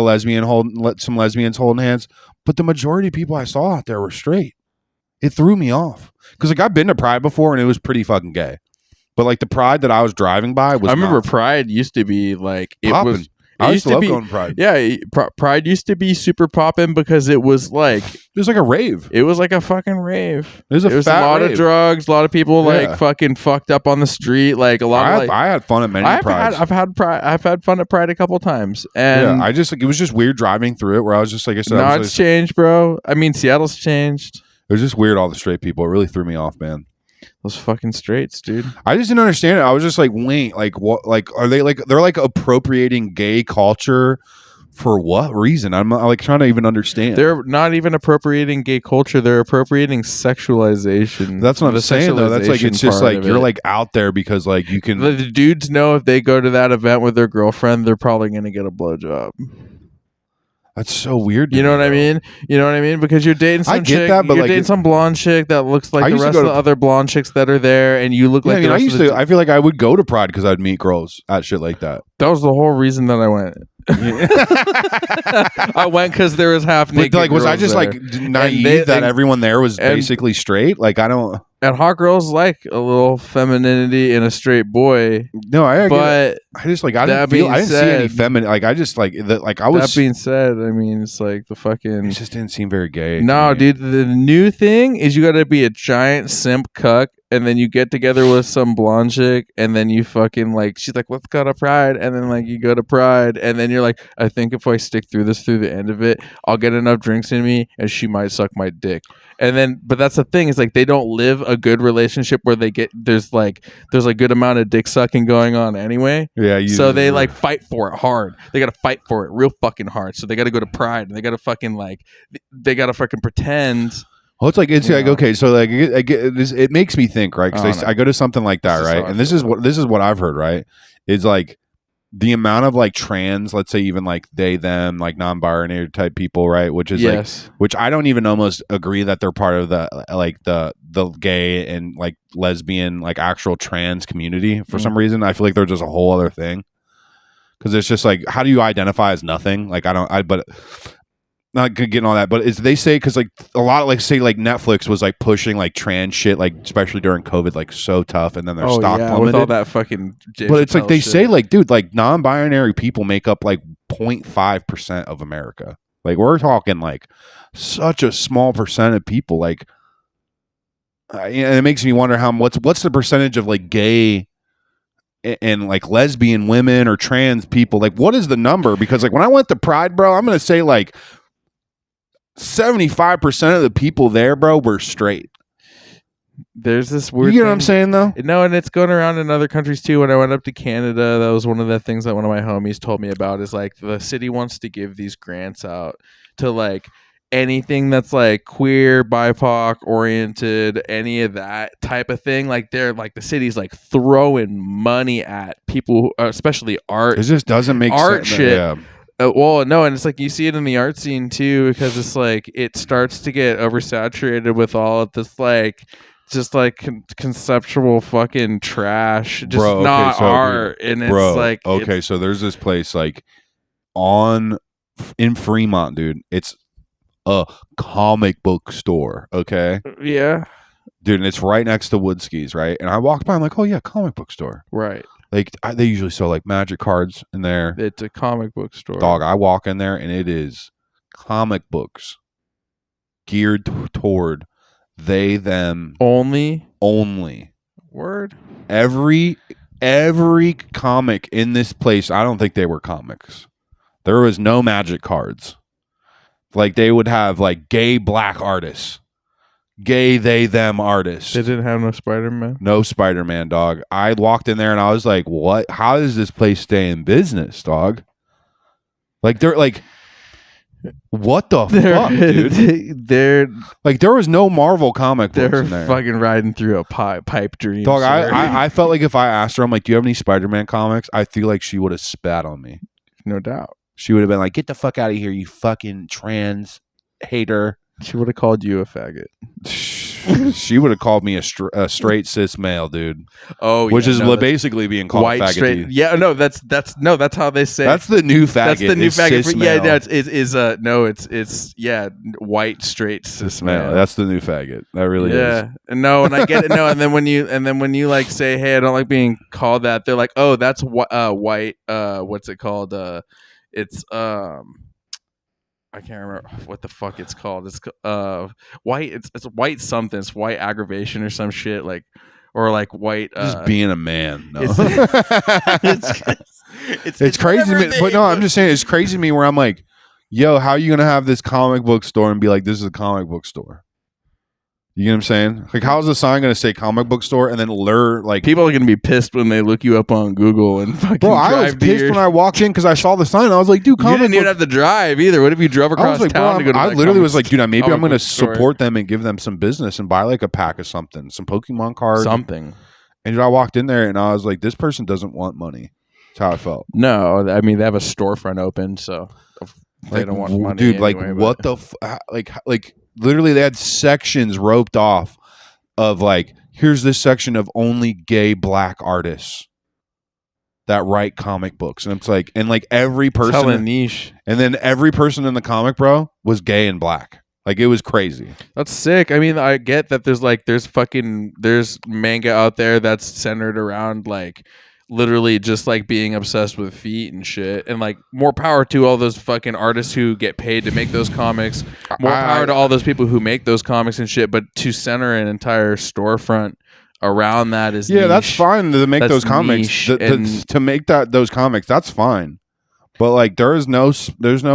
some lesbians holding hands. But the majority of people I saw out there were straight. It threw me off because like I've been to Pride before and it was pretty fucking gay. But like the Pride that I was driving by was. I remember Pride used to be like it poppin'. was. I used to love going to Pride. Yeah, Pride used to be super poppin' because it was like a rave. It was like a fucking rave. It was a lot rave. Of drugs, a lot of people like fucking fucked up on the street. Like a lot of I had fun at many Prides. I've had fun at Pride a couple times, and I just it was just weird driving through it where I was just like I said. No, it's changed, bro. I mean, Seattle's changed. It was just weird, all the straight people. It really threw me off, man. Those fucking straights, dude. I just didn't understand it. I was just like, wait, like what? Like, are they like they're like appropriating gay culture for what reason? I'm like trying to even understand. They're not even appropriating gay culture. They're appropriating sexualization. That's what I'm saying, though. That's like it's just like you're like out there because like you can. The dudes know if they go to that event with their girlfriend, they're probably gonna get a blowjob. That's so weird. You know what I mean? You know what I mean? Because you're dating some chick, that, but you're like dating some blonde chick that looks like the rest of the other blonde chicks that are there, and you look like. I feel like I would go to Pride because I'd meet girls at shit like that. That was the whole reason that I went. I went because there was half naked. Like, was I just there. like naive that everyone there was basically straight? Like, I don't. And hot girls like a little femininity in a straight boy. No, I just like I didn't see any feminine. Like I just like that. Like I was. That being said, I mean it's like the fucking. It just didn't seem very gay. No, dude. The new thing is you got to be a giant simp cuck, and then you get together with some blonde chick, and then you fucking like she's like, let's go to Pride, and then like you go to Pride, and then you're like, I think if I stick through the end of it, I'll get enough drinks in me, and she might suck my dick. And then, but that's the thing is like they don't live a good relationship where there's a good amount of dick sucking going on anyway. Yeah. So they like fight for it hard. They got to fight for it real fucking hard. So they got to go to Pride and they got to fucking pretend. Well, it's like okay, so like it makes me think, right? Because I go to something like that, right? And this is what I've heard, right? Is like the amount of like trans, let's say even like they, them, like non-binary type people, right? Which is like, which I don't even almost agree that they're part of the like the gay and like lesbian like actual trans community for some reason. I feel like they're just a whole other thing because it's just like, how do you identify as nothing? Like but not getting all that, but they say because like a lot of like say like Netflix was like pushing like trans shit like especially during COVID like so tough, and then their stock plummeted with all that fucking. But it's like they say like dude like non-binary people make up like 0.5% of America. Like we're talking like such a small percent of people. Like, and it makes me wonder what's the percentage of like gay and like lesbian women or trans people. Like what is the number? Because like when I went to Pride, bro, I'm gonna say like 75% of the people there, bro, were straight. There's this weird. You know what I'm saying, though? No, and it's going around in other countries too. When I went up to Canada, that was one of the things that one of my homies told me about. Is like the city wants to give these grants out to like anything that's like queer, BIPOC oriented, any of that type of thing. Like they're like the city's like throwing money at people, especially art. It just doesn't make art sense. Shit. Yeah. Well, no, and it's like you see it in the art scene too, because it's like it starts to get oversaturated with all of this like just like conceptual fucking trash, just not art, and it's like okay. So there's this place like in Fremont, dude. It's a comic book store. Okay, yeah, dude, and it's right next to Woodskis, right? And I walked by, I'm like, oh yeah, comic book store, right. Like they usually sell like magic cards in there. It's a comic book store. Dog, I walk in there and it is comic books geared toward they, them only. Word. Every comic in this place, I don't think they were comics. There was no magic cards. Like they would have like gay black artists. Gay they them artists. They didn't have no Spider-Man. No Spider-Man, dog. I walked in there and I was like, "What? How does this place stay in business, dog?" Like they're like, What the fuck, dude? They're Like there was no Marvel comic books they're in there. fucking riding through a pipe dream. Dog, sir. I felt like if I asked her, I'm like, do you have any Spider-Man comics? I feel like she would have spat on me. No doubt. She would have been like, get the fuck out of here, you fucking trans hater. She would have called you a faggot. She would have called me a straight cis male, dude. Oh, which is that's basically being called white a faggot. straight. Yeah, no, that's how they say. That's the new faggot. That's the new faggot. Cis Yeah, male. it's white straight cis male. male. That's the new faggot. That really is. Yeah, no, and I get it. No, and then when you like say, hey, I don't like being called that, they're like, oh, that's white. What's it called? It's I can't remember what the fuck it's called. It's white. It's white something. It's white aggravation or some shit like, or like white. Just being a man. No. It's crazy to me. But no, I'm just saying it's crazy to me where I'm like, yo, how are you gonna have this comic book store and be like, this is a comic book store? You know what I'm saying? Like, how's the sign gonna say comic book store and then lure like people are gonna be pissed when they look you up on Google and fucking. Bro, I was pissed when I walked in because I saw the sign. I was like, dude, you didn't even have to drive either. What if you drove across town to go to I that literally was like, dude, maybe I'm gonna store. support them and give them some business and buy like a pack of something, some Pokemon cards, something. And dude, I walked in there and I was like, this person doesn't want money. That's how I felt. No, I mean they have a storefront open, so they don't want money. Dude, anyway, like what the like literally they had sections roped off of like, here's this section of only gay black artists that write comic books, and it's like, and like every person, a niche, and then every person in the comic, bro, was gay and black. Like it was crazy. That's sick. I mean, I get that there's manga out there that's centered around like literally just like being obsessed with feet and shit, and like more power to all those fucking artists who get paid to make those comics. More power to all those people who make those comics and shit. But to center an entire storefront around that is niche. That's fine to make those comics. To make those comics, that's fine. But like, there's no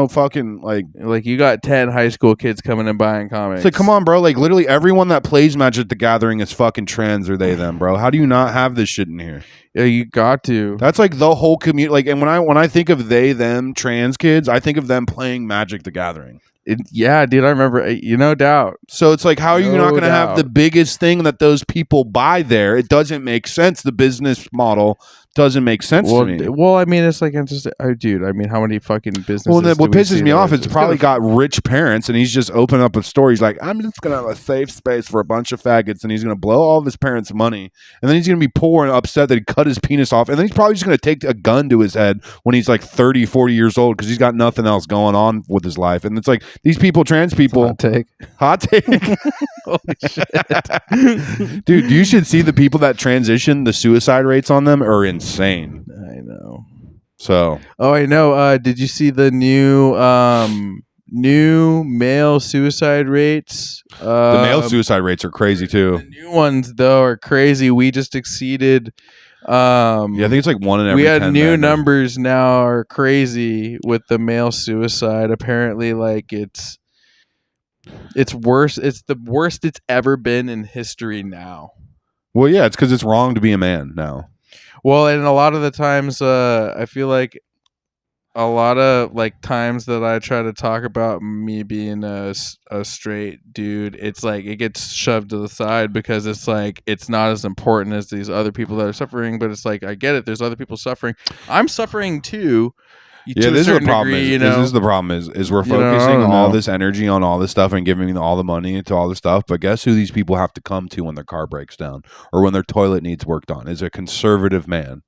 fucking like you got 10 high school kids coming and buying comics. It's like, come on, bro. Like literally everyone that plays Magic the Gathering is fucking trans or they them, bro. How do you not have this shit in here? Yeah, you got to. That's like the whole community. Like, and when I think of they them trans kids, I think of them playing Magic the Gathering. Yeah, dude, I remember. No doubt. So it's like, how are you not going to have the biggest thing that those people buy there? It doesn't make sense. The business model doesn't make sense to me. Well, I mean, it's like, dude. I mean, how many fucking businesses? Well, then what pisses me off is probably got rich parents, and he's just opened up a store. He's like, I'm just gonna have a safe space for a bunch of faggots, and he's gonna blow all of his parents' money, and then he's gonna be poor and upset that he cut his penis off, and then he's probably just gonna take a gun to his head when he's like 30, 40 years old because he's got nothing else going on with his life. And it's like these people, trans people, hot take. Holy shit, dude! You should see the people that transition. The suicide rates on them are insane. I know. So, I know. Did you see the new male suicide rates? The male suicide rates are crazy too. The new ones though are crazy. We just exceeded. I think it's like 1 in every 10. We had new numbers now are crazy with the male suicide. Apparently, like it's worse. It's the worst it's ever been in history now. Well, yeah, it's because it's wrong to be a man now. Well, and a lot of the times, I feel like a lot of like times that I try to talk about me being a straight dude, it's like it gets shoved to the side because it's like it's not as important as these other people that are suffering. But it's like I get it. There's other people suffering. I'm suffering too. Yeah, this is the problem. This is the problem. Is we're focusing all this energy on all this stuff and giving all the money to all the stuff. But guess who these people have to come to when their car breaks down or when their toilet needs worked on? Is a conservative man.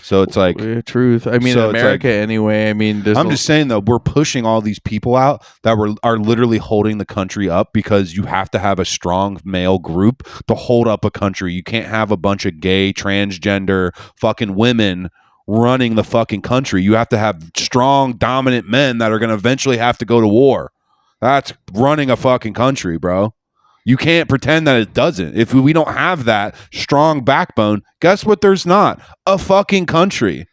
So it's like truth. I mean, America anyway. I mean, I'm just saying though, we're pushing all these people out that are literally holding the country up because you have to have a strong male group to hold up a country. You can't have a bunch of gay, transgender, fucking women running the fucking country. You have to have strong, dominant men that are going to eventually have to go to war. That's running a fucking country, bro. You can't pretend that it doesn't. If we don't have that strong backbone, guess what? There's not a fucking country.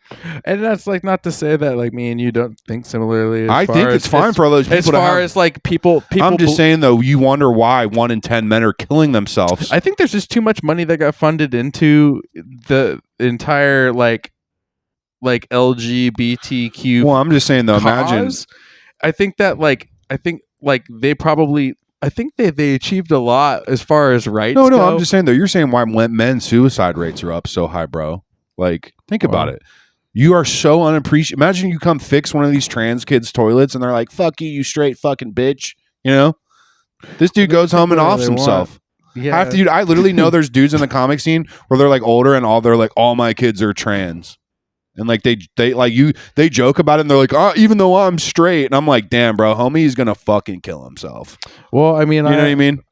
And that's like not to say that like me and you don't think similarly. I think it's fine for all those people. As far as like people, I'm just saying though, you wonder why 1 in 10 men are killing themselves. I think there's just too much money that got funded into the entire like LGBTQ. Well, I'm just saying though, cause. I think they probably. I think they achieved a lot as far as rights. No, go. I'm just saying though. You're saying why men's suicide rates are up so high, bro. Like, think about it. You are so unappreciated. Imagine you come fix one of these trans kids' toilets, and they're like, "Fuck you, you straight fucking bitch." You know, this dude goes home and offs himself. Yeah, Half the dude, I literally know there's dudes in the comic scene where they're like older, and all my kids are trans. And like they joke about it and they're like, oh, even though I'm straight, and I'm like, damn, bro, homie, he's gonna fucking kill himself. Well, I mean, you know what I mean?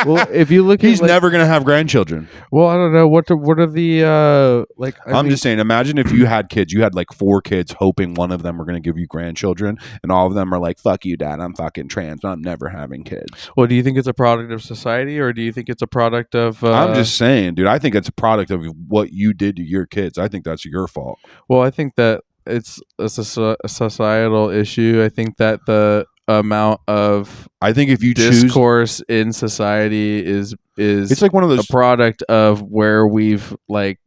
Well, if you look, he's never gonna have grandchildren. Well, I don't know what are the like. I'm just saying, imagine if you had kids, you had like 4 kids, hoping one of them were gonna give you grandchildren, and all of them are like, fuck you, dad, I'm fucking trans, I'm never having kids. Well, do you think it's a product of society, or do you think it's a product of? I'm just saying, dude. I think it's a product of what you did to your kids. I think that's your fault. Well, I think that it's a societal issue. I think that the amount of if you discourse in society is it's like one of those a product of where we've like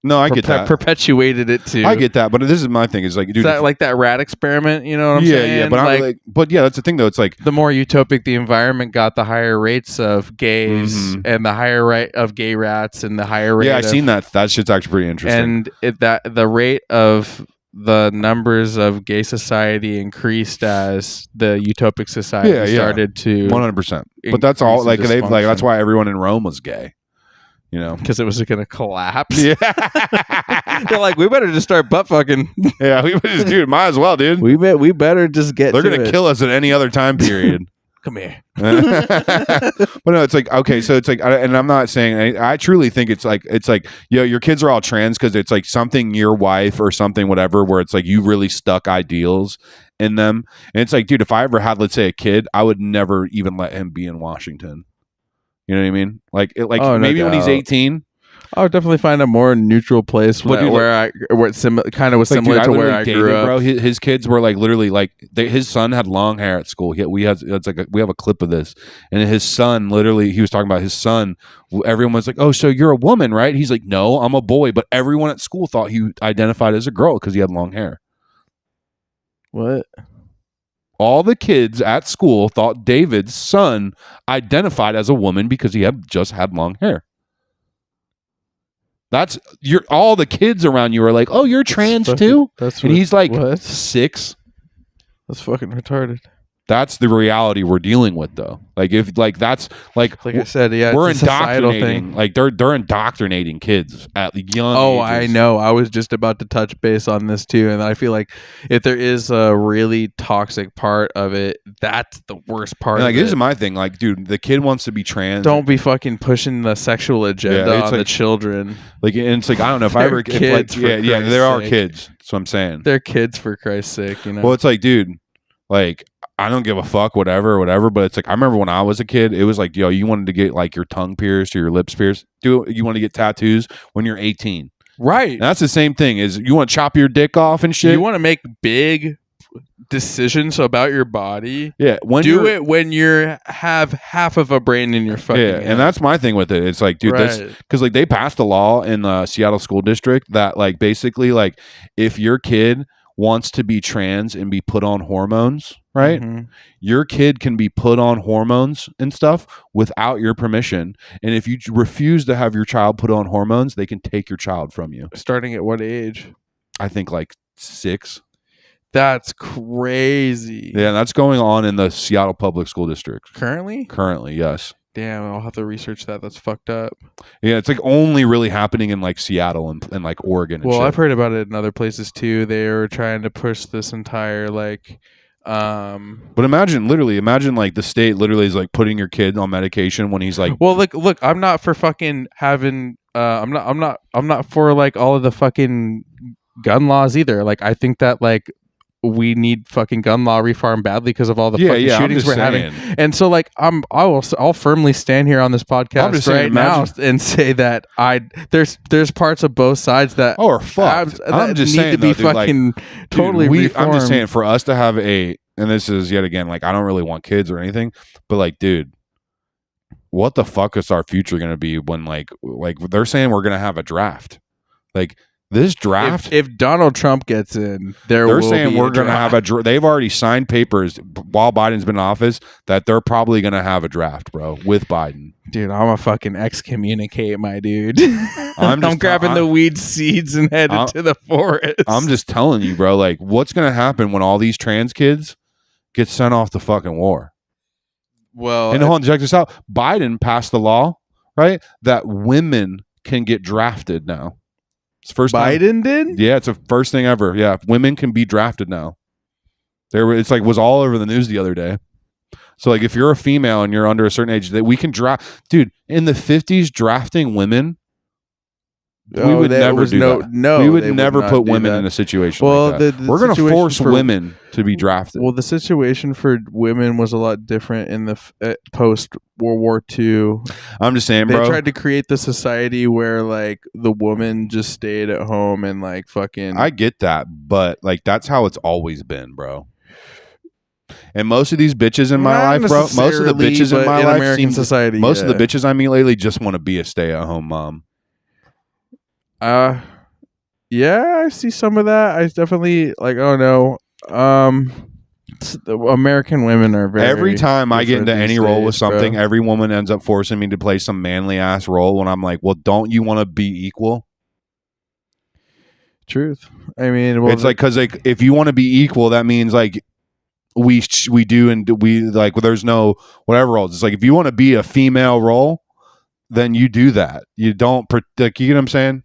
I get that perpetuated it to. I get that, but this is my thing. It's like, dude, that like that rat experiment. You know what I'm saying? Yeah, but but yeah, that's the thing though. It's like the more utopic the environment got, the higher rates of gays and the higher rate of gay rats and the higher rate. Yeah, I've seen that. That shit's actually pretty interesting. And the rate of the numbers of gay society increased as the utopic society started to 100%. But that's all. Like that's why everyone in Rome was gay. You know, because it was going to collapse. Yeah, they're like, we better just start butt fucking. Yeah, we just, dude, might as well, dude. We better just get. They're going to kill us at any other time period. Come here. But no, it's like, okay, so it's like, and I'm not saying, I truly think it's like, your kids are all trans because it's like something your wife or something, whatever, where it's like you really stuck ideals in them. And it's like, dude, if I ever had, let's say, a kid, I would never even let him be in Washington. You know what I mean? Like, maybe when he's 18. I would definitely find a more neutral place where it's kind of was similar to where I grew up. Bro, his kids were like literally like his son had long hair at school. We have a clip of this, and his son literally, he was talking about his son. Everyone was like, "Oh, so you're a woman, right?" He's like, "No, I'm a boy," but everyone at school thought he identified as a girl because he had long hair. What? All the kids at school thought David's son identified as a woman because he had just had long hair. All the kids around you are like, oh, you're trans too? And he's like, what? 6. That's fucking retarded. That's the reality we're dealing with, though. Like, if like that's like I said, yeah, we're indoctrinating. Like they're indoctrinating kids at young. Oh, ages. I know. I was just about to touch base on this too, and I feel like if there is a really toxic part of it, that's the worst part. And like, this is my thing. Like, dude, the kid wants to be trans. Don't be fucking pushing the sexual agenda on the children. Like, and it's like, I don't know if I ever kids. There are kids. That's what I'm saying. They're kids for Christ's sake. You know. Well, it's like, dude, like, I don't give a fuck, whatever. But it's like, I remember when I was a kid, it was like, yo, you wanted to get like your tongue pierced or your lips pierced. You want to get tattoos when you're 18. Right. And that's the same thing. Is you want to chop your dick off and shit. You want to make big decisions about your body. Yeah. When you have half of a brain in your fucking head. And that's my thing with it. It's like, dude, because like they passed a law in the Seattle school district that like basically like if your kid wants to be trans and be put on hormones, right? Mm-hmm. Your kid can be put on hormones and stuff without your permission. And if you refuse to have your child put on hormones, they can take your child from you. Starting at what age? I think like 6. That's crazy. Yeah, that's going on in the Seattle Public School District. Currently, yes. Damn, I'll have to research that. That's fucked up. Yeah, it's like only really happening in like Seattle and like Oregon. Well, I've heard about it in other places too. They were trying to push this entire like. But imagine like the state literally is like putting your kid on medication when he's like. Well, look, I'm not for fucking having. I'm not for like all of the fucking gun laws either. Like, I think that like. We need fucking gun law reform badly because of all the fucking shootings we're having. And so like I'll firmly stand here on this podcast now and say that there's parts of both sides that are fucked. I'm just saying to be fucking totally reformed. I'm just saying for us to have and this is yet again like I don't really want kids or anything, but like dude, what the fuck is our future going to be when like they're saying we're going to have a draft? Like This draft, if Donald Trump gets in, they're saying we're going to have a draft. They've already signed papers while Biden's been in office that they're probably going to have a draft, bro, with Biden. Dude, I'm a fucking excommunicate, my dude. I'm grabbing the weed seeds and headed to the forest. I'm just telling you, bro. Like, what's going to happen when all these trans kids get sent off to fucking war? Well, and hold on, check this out. Biden passed the law, right, that women can get drafted now. It's first Biden time. did? Yeah, it's the first thing ever. Yeah, women can be drafted now. It's like was all over the news the other day. So like if you're a female and you're under a certain age, that we can draft. Dude, in the 50s, drafting women, we would never do that. No, we would never put women in a situation like that. We're going to force women to be drafted. Well, the situation for women was a lot different in the post World War II. I'm just saying, bro. They tried to create the society where like the woman just stayed at home and like fucking. I get that, but like that's how it's always been, bro. And most of these bitches in my life, bro. Most of the bitches in my life, American society. Most of the bitches I meet lately just want to be a stay-at-home mom. Yeah, I see some of that. I definitely like. Oh no, American women are very. Every time I get into any role with something, every woman ends up forcing me to play some manly ass role. When I'm like, well, don't you want to be equal? Truth. I mean, well, it's like because like if you want to be equal, that means like we do and we like. Well, there's no whatever roles. It's like if you want to be a female role, then you do that. You don't like. You get what I'm saying?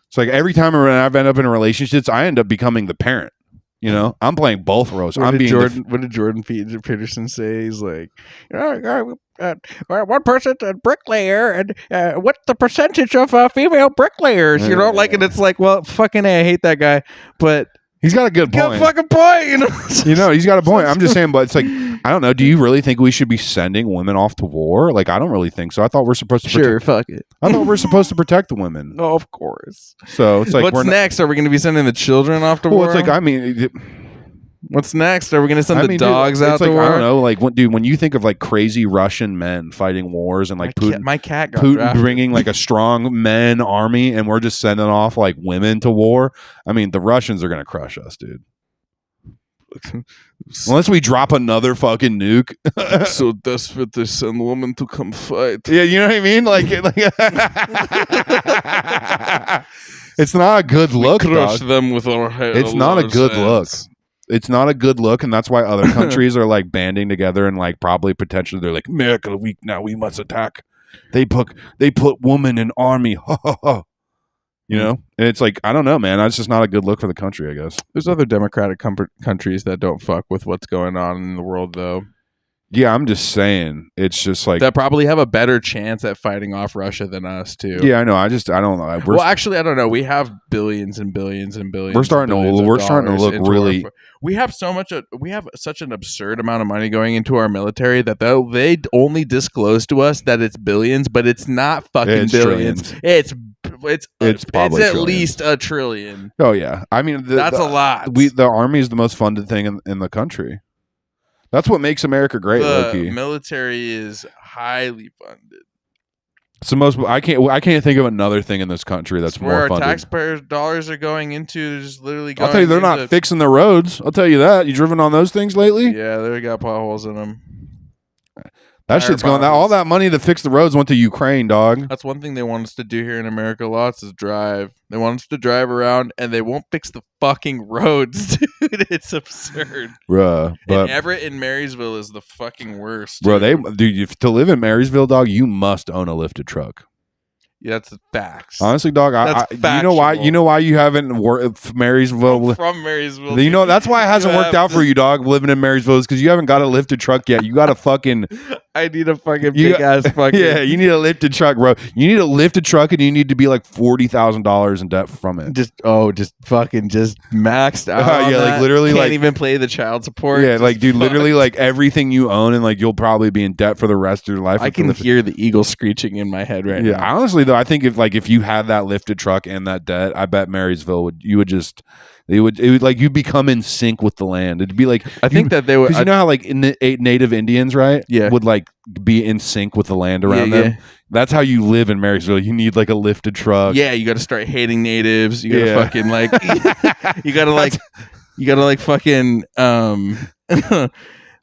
It's like every time I've ended up in relationships, I end up becoming the parent. You know, I'm playing both roles. What did Jordan Peterson say? He's like, 1% bricklayer, and what's the percentage of female bricklayers? You know, like, and it's like, well, fucking A, I hate that guy, but he's got a good point. Fucking point, you know, he's got a point. I'm just saying, but it's like, I don't know. Do you really think we should be sending women off to war? Like, I don't really think so. I thought we're supposed to. Fuck it. I thought we're supposed to protect the women. No, of course. So it's like, what's next? Are we going to be sending the children off to war? Well, it's like, I mean, what's next? Are we going to send the dogs out to war? I don't know. Like, when you think of like crazy Russian men fighting wars and like my cat got Putin drafted. bringing like a strong men army, and we're just sending off like women to war. I mean, the Russians are going to crush us, dude. Unless we drop another fucking nuke. So desperate they send women to come fight. Yeah, you know what I mean? Like it's not a good look. Crush them with our hair. It's not a good look. It's not a good look, and that's why other countries are like banding together and like probably potentially they're like, America weak now, we must attack. They put woman in army. You know, and it's like, I don't know, man. That's just not a good look for the country, I guess. There's other democratic countries that don't fuck with what's going on in the world, though. Yeah, I'm just saying. It's just like that probably have a better chance at fighting off Russia than us, too. Yeah, I know. I don't know. Well, actually, I don't know. We have billions and billions and billions. We're starting to look really. We have we have such an absurd amount of money going into our military that they only disclose to us that it's billions, but it's not fucking billions. Trillions. It's probably at least $1 trillion. Oh yeah, I mean that's a lot. The army is the most funded thing in the country. That's what makes America great. The military is highly funded. It's the most. I can't think of another thing in this country that's more where funded. Our taxpayers' dollars are going into. Just literally. Going I'll tell you, they're not fixing the roads. I'll tell you that. You driven on those things lately? Yeah, they got potholes in them. That shit's going. All that money to fix the roads went to Ukraine, dog. That's one thing they want us to do here in America lots is drive. They want us to drive around, and they won't fix the fucking roads, dude. It's absurd, bruh. And Everett and Marysville is the fucking worst, bro. To live in Marysville, dog, you must own a lifted truck. Yeah, that's facts. Honestly, dog, you know why? You know why you haven't worked Marysville? I'm from Marysville. You know that's why it hasn't worked out for you, dog. Living in Marysville is because you haven't got a lifted truck yet. You got a fucking. I need a fucking big ass fucking. Yeah, you need a lifted truck, bro. You need a lifted truck, and you need to be like $40,000 in debt from it. Just maxed out. Yeah, like literally, can't even pay the child support. Yeah, like dude, literally, like everything you own, and like you'll probably be in debt for the rest of your life. I can hear the eagle screeching in my head right now. Yeah, honestly though, I think if you had that lifted truck and that debt, I bet Marysville you would just It would like you become in sync with the land. It'd be like I think that they would. because you know how like in the native Indians, right? Yeah. would like be in sync with the land around them. Yeah. That's how you live in Marysville. You need like a lifted truck. Yeah, you got to start hating natives. You got to Yeah. fucking like, you got to like fucking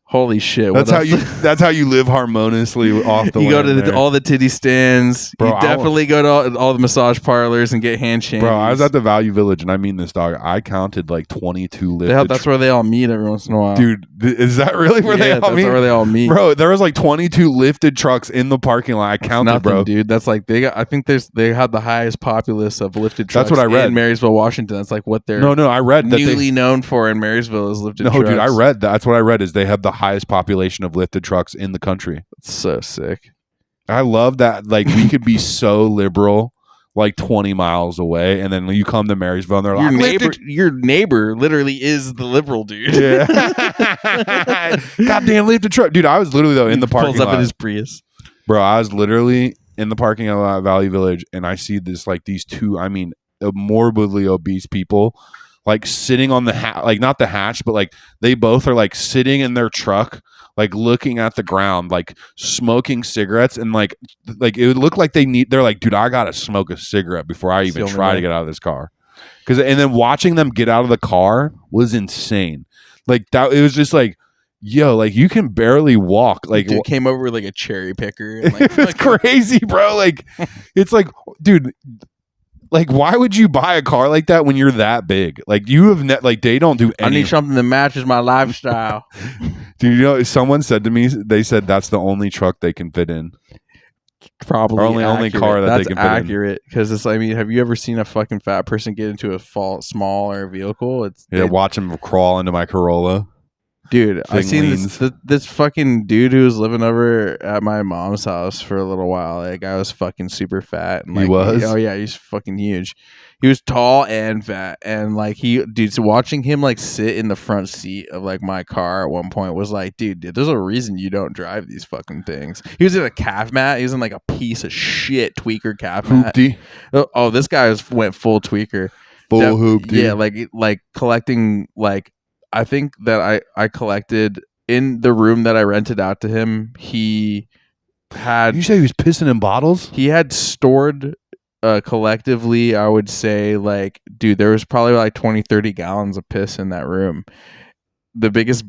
holy shit. That's how you live harmoniously off the you land. go to all the titty stands. Bro, you definitely go to all the massage parlors and get handshakes. Bro, I was at the Value Village, and I mean this, dog. I counted like 22 lifted. That's where they all meet every once in a while. Dude, is that really where they all meet? That's where they all meet. Bro, there was like 22 lifted trucks in the parking lot. I counted, Nothing, bro. dude. That's like I think they had the highest populace of lifted trucks. That's what I read in Marysville, Washington. That's like what they're No, I read that newly known for in Marysville is lifted trucks. No, dude, I read that's what I read is they have the highest population of lifted trucks in the country. It's so sick. I love that. Like we could be so liberal, like 20 miles away, and then you come to Marysville, and they're like, your neighbor literally is the liberal dude. Yeah. Goddamn lifted truck, dude. I was literally in the parking lot. Pulls up in his Prius, bro. I was literally in the parking lot at Valley Village, and I see this like these two, I mean, morbidly obese people, like sitting on the like not the hatch, but like they both are like sitting in their truck, like looking at the ground, like smoking cigarettes, and like it would look like they're like, dude, I gotta smoke a cigarette before I even try to get out of this car. And then watching them get out of the car was insane. Like that, it was just like, yo, like you can barely walk. Like dude came over with like a cherry picker. And like, it's crazy, bro. Like it's like, dude. Like, why would you buy a car like that when you're that big? Like, you have like they don't do any. I need something that matches my lifestyle. Dude, you know, someone said to me, they said that's the only truck they can fit in. Probably or only car that they can fit in. That's accurate because it's. I mean, have you ever seen a fucking fat person get into a smaller vehicle? Watch them crawl into my Corolla. Dude, I seen this fucking dude who was living over at my mom's house for a little while. Like, guy was fucking super fat. And like, he was? Oh, yeah, he's fucking huge. He was tall and fat. And like, so watching him like sit in the front seat of like my car at one point was like, dude, there's a reason you don't drive these fucking things. He was in a calf mat. He was in like a piece of shit tweaker calf mat. Oh, this guy went full tweaker. Full hoopty. Yeah, like collecting like. I think that I collected in the room that I rented out to him. He had. You say he was pissing in bottles? He had stored collectively, I would say, like, dude, there was probably like 20, 30 gallons of piss in that room. The biggest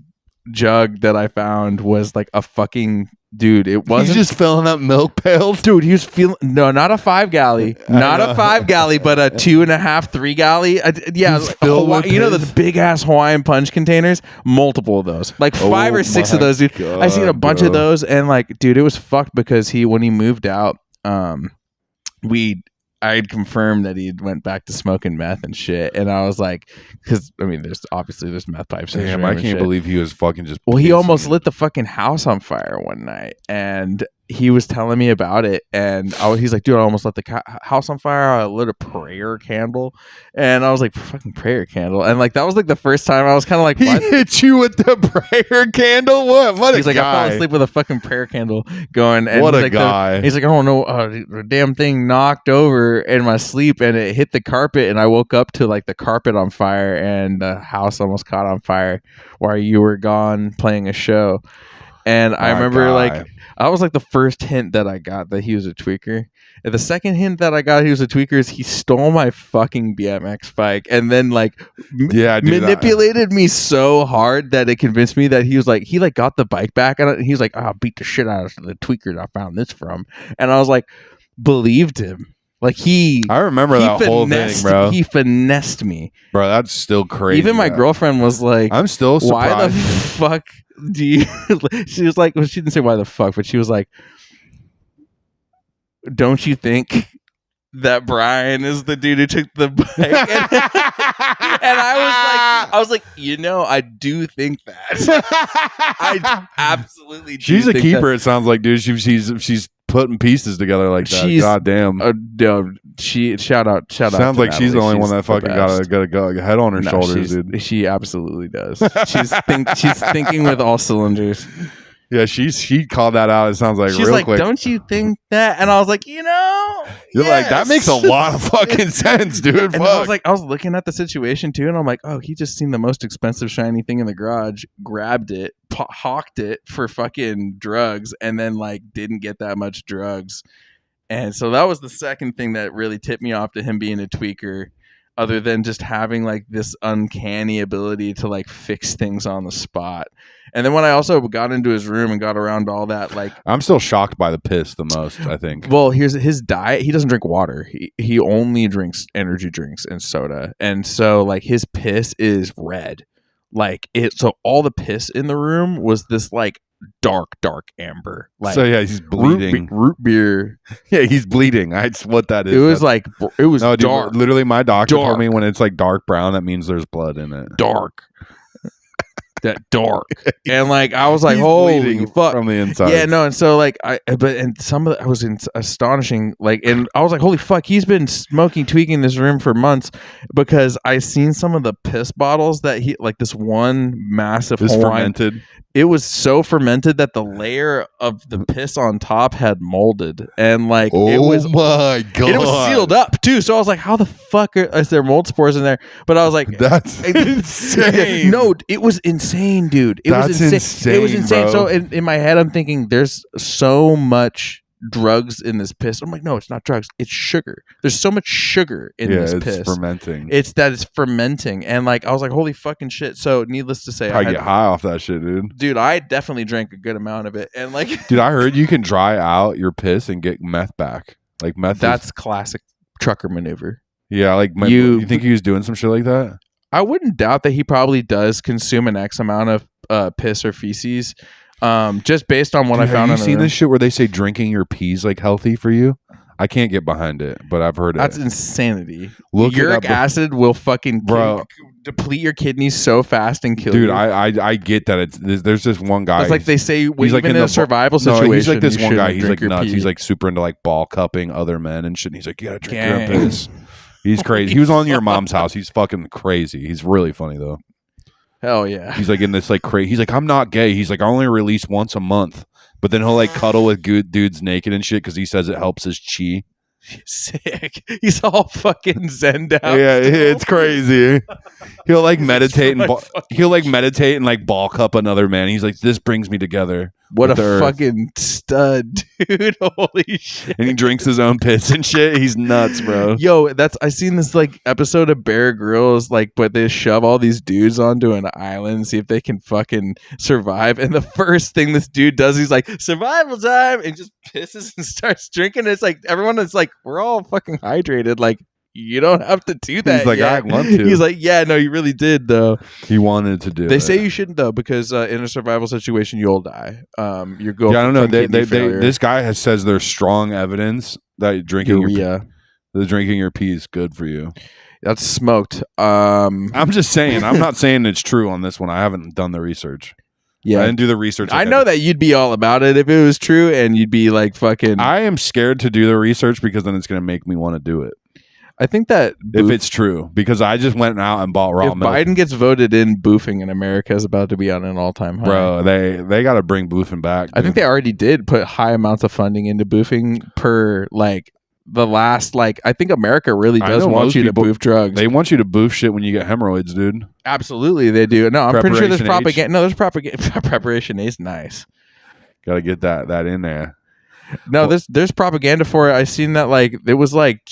jug that I found was like a fucking. Dude, it wasn't. He's just filling up milk pails. Dude, he was feeling. No, not a 5 galley. Not a 5 galley, but a 2.5, 3 galley. Yeah, you know the big ass Hawaiian punch containers? Multiple of those. Like 5 or 6 of those, dude. I seen a bunch of those, and like, dude, it was fucked because when he moved out, I had confirmed that he went back to smoking meth and shit, and I was like, because I mean, there's meth pipes. Damn, I can't believe he was fucking just. Well, he almost lit the fucking house on fire one night, and he was telling me about it, and he's like, dude, I almost lit the house on fire. I lit a prayer candle, and I was like, fucking prayer candle, and like that was like the first time I was kind of like, what? He hit you with the prayer candle? What? He's like, I fell asleep with a fucking prayer candle going. And what a like, guy! He's like, I don't know, the damn thing knocked over in my sleep, and it hit the carpet, and I woke up to like the carpet on fire, and the house almost caught on fire while you were gone playing a show. And I remember like that was like the first hint that I got that he was a tweaker. And the second hint that I got he was a tweaker is he stole my fucking BMX bike and then like manipulated me so hard that it convinced me that he got the bike back and he was like, I'll beat the shit out of the tweaker I found this from. And I was like, believed him. Like I remember that whole thing, bro. He finessed me. Bro, that's still crazy. Even my girlfriend was like, I'm still surprised. Why the fuck do you she was like, well, she didn't say why the fuck, but she was like, don't you think that Brian is the dude who took the bike? And I was like, I do think that. I absolutely do. She's a keeper, it sounds like, dude. She's putting pieces together like that. God damn. Shout out. Sounds like she's the only one that fucking got a head on her shoulders, dude. She absolutely does. She's thinking with all cylinders. Yeah, she called that out. It sounds like She's real like, quick. don't you think that? And I was like, You're like, that makes a lot of fucking sense, dude. And Fuck. I was looking at the situation too, and I'm like, oh, he just seen the most expensive shiny thing in the garage, grabbed it, hawked it for fucking drugs, and then like didn't get that much drugs. And so that was the second thing that really tipped me off to him being a tweaker, other than just having like this uncanny ability to like fix things on the spot. And then when I also got into his room and got around all that, like, I'm still shocked by the piss the most, I think. well, here's his diet. He doesn't drink water. He only drinks energy drinks and soda. And so like his piss is red. Like it, so all the piss in the room was this like dark amber. Like, so yeah, he's bleeding. Root beer. Yeah, he's bleeding. That's what that is. It was like, it was no, dude, dark. literally, my doctor Dark. told me when it's like dark brown, that means there's blood in it. Dark. That dark. And like I was like, He's holy bleeding fuck. from the inside. Yeah, no, and so like I was astonishing, like, and I was like, holy fuck, he's been tweaking this room for months, because I seen some of the piss bottles that he, like this one massive It's Hawaiian, fermented. it was so fermented that the layer of the piss on top had molded, and like it was, my god, and it was sealed up too. So I was like, how the fuck is there mold spores in there? But I was like, that's insane. no, it was insane, dude. It was That's insane. It was insane. bro. So in my head, I'm thinking there's so much drugs in this piss. I'm like, no, it's not drugs. It's sugar. There's so much sugar in this it's piss. fermenting. It's fermenting. And like, I was like, holy fucking shit. So needless to say, I get high off that shit, dude. I definitely drank a good amount of it. And like, Dude, I heard you can dry out your piss and get meth back. Like meth. that's classic trucker maneuver. Yeah, like you think he was doing some shit like that? I wouldn't doubt that he probably does consume an X amount of piss or feces. Just based on what I found. Have you seen this shit where they say drinking your pee's like healthy for you? I can't get behind it, but I've heard That's it. insanity. Look it Uric up. acid will fucking Bro. deplete your kidneys so fast and kill Dude, you. I get that. There's this one guy. It's like they say, he's even like in a survival situation. No, he's like this you one guy. shouldn't He's like drink your nuts. pee. He's like super into like ball cupping other men and shit. And he's like, you gotta drink your own Gang. piss. He's crazy. He was on Your Mom's House. He's fucking crazy. He's really funny though. Hell yeah. He's like in this like crazy. He's like, I'm not gay. He's like, I only release once a month. But then he'll like cuddle with good dudes naked and shit because he says it helps his chi. Sick. He's all fucking zened out. Yeah, still. it's crazy. He'll like meditate my and he'll like meditate and like ball cup another man. He's like, this brings me together. What a with the earth. fucking stud, dude. Holy shit. And he drinks his own piss and shit. He's nuts, bro. Yo, I seen this like episode of Bear Grylls, like, but they shove all these dudes onto an island and see if they can fucking survive. And the first thing this dude does, he's like, survival time, and just pisses and starts drinking. It's like everyone is like, we're all fucking hydrated. Like, you don't have to do that. He's like, yet. I want to. He's like, yeah, no, you really did though. He wanted to do They it. say you shouldn't though, because in a survival situation you'll die. You go. Yeah, I don't know. from They, kidney failure. this guy says there's strong evidence that drinking your pee is good for you. That's smoked. I'm just saying. I'm not saying it's true on this one. I haven't done the research. I yeah, didn't do the research. I know that you'd be all about it if it was true, and you'd be like fucking. I am scared to do the research because then it's going to make me want to do it. I think that If it's true, because I just went out and bought raw if milk. Biden gets voted in, boofing in America is about to be on an all-time high. Bro, they got to bring boofing back. I think dude. they already did put high amounts of funding into boofing per like the last like. I think America really I does know want most you to people- boof drugs. They want you to boof shit when you get hemorrhoids, dude. Absolutely, they do. No, I'm pretty sure there's Preparation H. propaganda. No, there's propaganda. Preparation is nice. Got to get that in there. No, there's propaganda for it. I seen that like it was like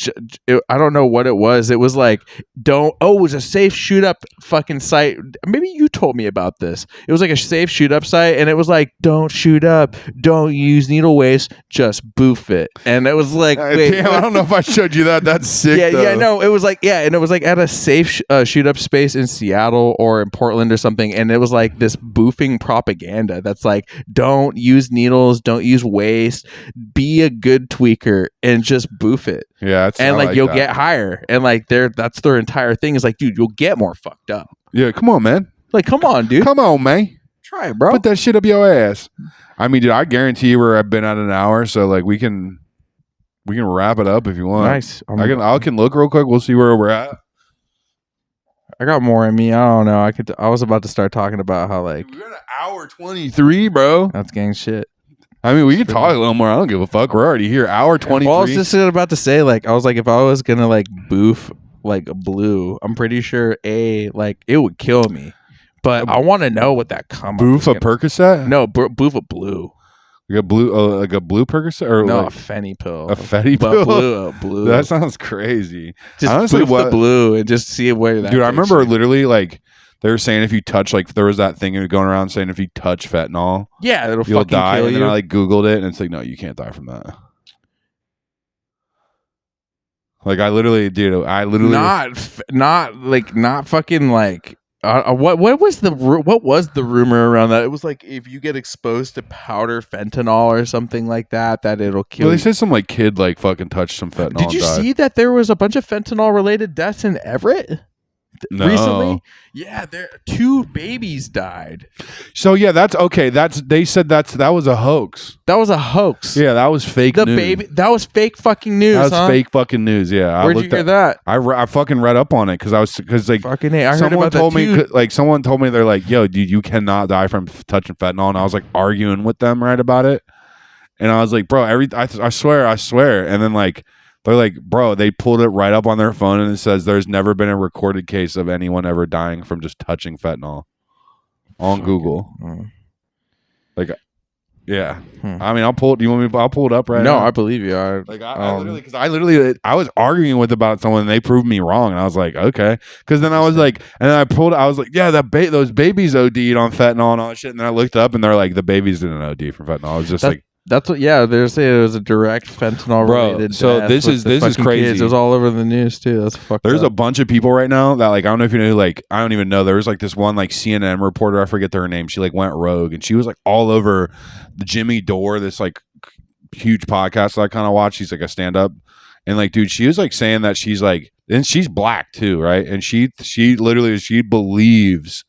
I don't know what it was. It was like it was a safe shoot up fucking site. Maybe you told me about this. It was like a safe shoot up site, and it was like don't shoot up, don't use needle waste, just boof it. And it was like wait, Damn, I don't know if I showed you that. That's sick. yeah, no, it was like and it was like at a safe shoot up space in Seattle or in Portland or something, and it was like this boofing propaganda that's like don't use needles, don't use waste. Be a good tweaker and just boof it, Yeah, and I like you'll that. get higher, and like that's their entire thing is like, dude, you'll get more fucked up. Yeah, come on, man. Like, come on, dude, Come on, man. try it, bro. Put that shit up your ass. I mean, dude, I guarantee you I've been at an hour, so like we can wrap it up if you want. Nice. I can look real quick. We'll see where we're at. I got more in me. I don't know. I was about to start talking about how like We're at an hour 23, bro. that's gang shit. I mean, we can talk a little more. I don't give a fuck. We're already here. Hour 23. Well, I was just about to say, like, I was like, if I was gonna like boof like Blue, I'm pretty sure like it would kill me. But I want to know what that come boof a Percocet? No, boof a Blue. Like a blue, like a blue Percocet, or No, like a Fenny pill. a Fetty pill. Blue. That sounds crazy. Just honestly, boof the Blue and just see where that. Dude, I takes remember you. literally like they were saying if you touch, like there was that thing going around saying if you touch fentanyl, Yeah, it'll you'll fucking die. kill And you. then I like Googled it, and it's like, no, you can't die from that. Like I literally not fucking like what was the rumor around that? It was like if you get exposed to powder fentanyl or something like that it'll kill Well, they you. said some like kid like fucking touched some fentanyl. Did you and died. see that there was a bunch of fentanyl related deaths in Everett No. recently? Yeah, 2 babies died. So yeah, that's okay. They said that was a hoax. That was a hoax. Yeah, that was fake The news. baby, that was fake fucking news. That was huh? fake fucking news. Yeah, Where'd you hear that? I fucking read up on it because like Fucking A. I heard someone about told that me too. like someone told me they're like, yo, dude, you cannot die from touching fentanyl, and I was like arguing with them right about it, and I was like, bro, I swear, and then like they're like, bro, they pulled it right up on their phone and it says there's never been a recorded case of anyone ever dying from just touching fentanyl on Google. Yeah, I mean, I'll pull it. Do you want me? I'll pull it up right No, now. I believe you. I literally, I was arguing with about someone and they proved me wrong. And I was like, okay. Because then I was like, and then I was like, yeah, those babies OD'd on fentanyl and all that shit. And then I looked up and they're like, the babies didn't OD from fentanyl. I was just like, that's what. Yeah, they're saying it was a direct fentanyl related. so this is crazy. Kids. It was all over the news too. That's fucked there's up. a bunch of people right now that like, I don't know if you know, like, I don't even know. There was like this one like CNN reporter, I forget her name. She like went rogue and she was like all over the Jimmy Dore, this like huge podcast that I kind of watch. She's like a stand up. And like, dude, she was like saying that she's like, and she's black too, right? And she literally, she believes.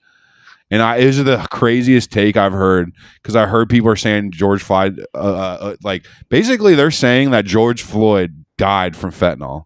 And it was the craziest take I've heard because I heard people are saying George Floyd, like basically they're saying that George Floyd died from fentanyl.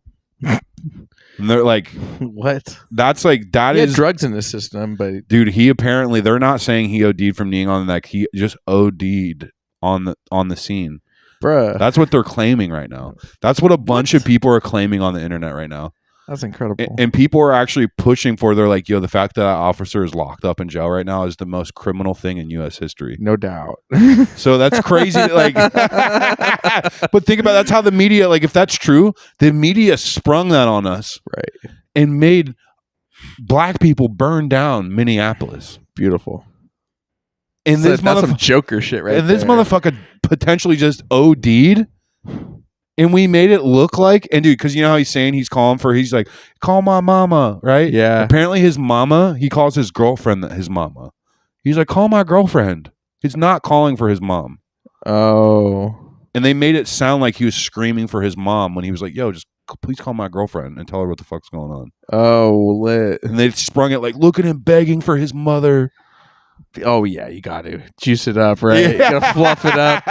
And they're like, what? That's like, that He had is drugs in the system, but dude, he apparently, they're not saying he OD'd from being on that. He just OD'd on the scene. bruh, That's what they're claiming right now. That's what a bunch of people are claiming on the internet right now. that's incredible. And people are actually pushing for, they're like, yo, the fact that officer is locked up in jail right now is the most criminal thing in U.S. history. No doubt. So that's crazy. Like, but think about that's how the media, like, if that's true, the media sprung that on us, Right. and made black people burn down Minneapolis. Beautiful. And So this that's some motherfucker, Joker shit, right? and this there. motherfucker potentially just OD'd. And we made it look like, and dude, because you know how he's saying he's like, call my mama, right? Yeah. Apparently his mama, he calls his girlfriend his mama. He's like, call my girlfriend. He's not calling for his mom. Oh. And they made it sound like he was screaming for his mom when he was like, yo, just please call my girlfriend and tell her what the fuck's going on. Oh, lit. And they sprung it like, look at him begging for his mother. Oh yeah, you got to juice it up, right? You gotta fluff it up.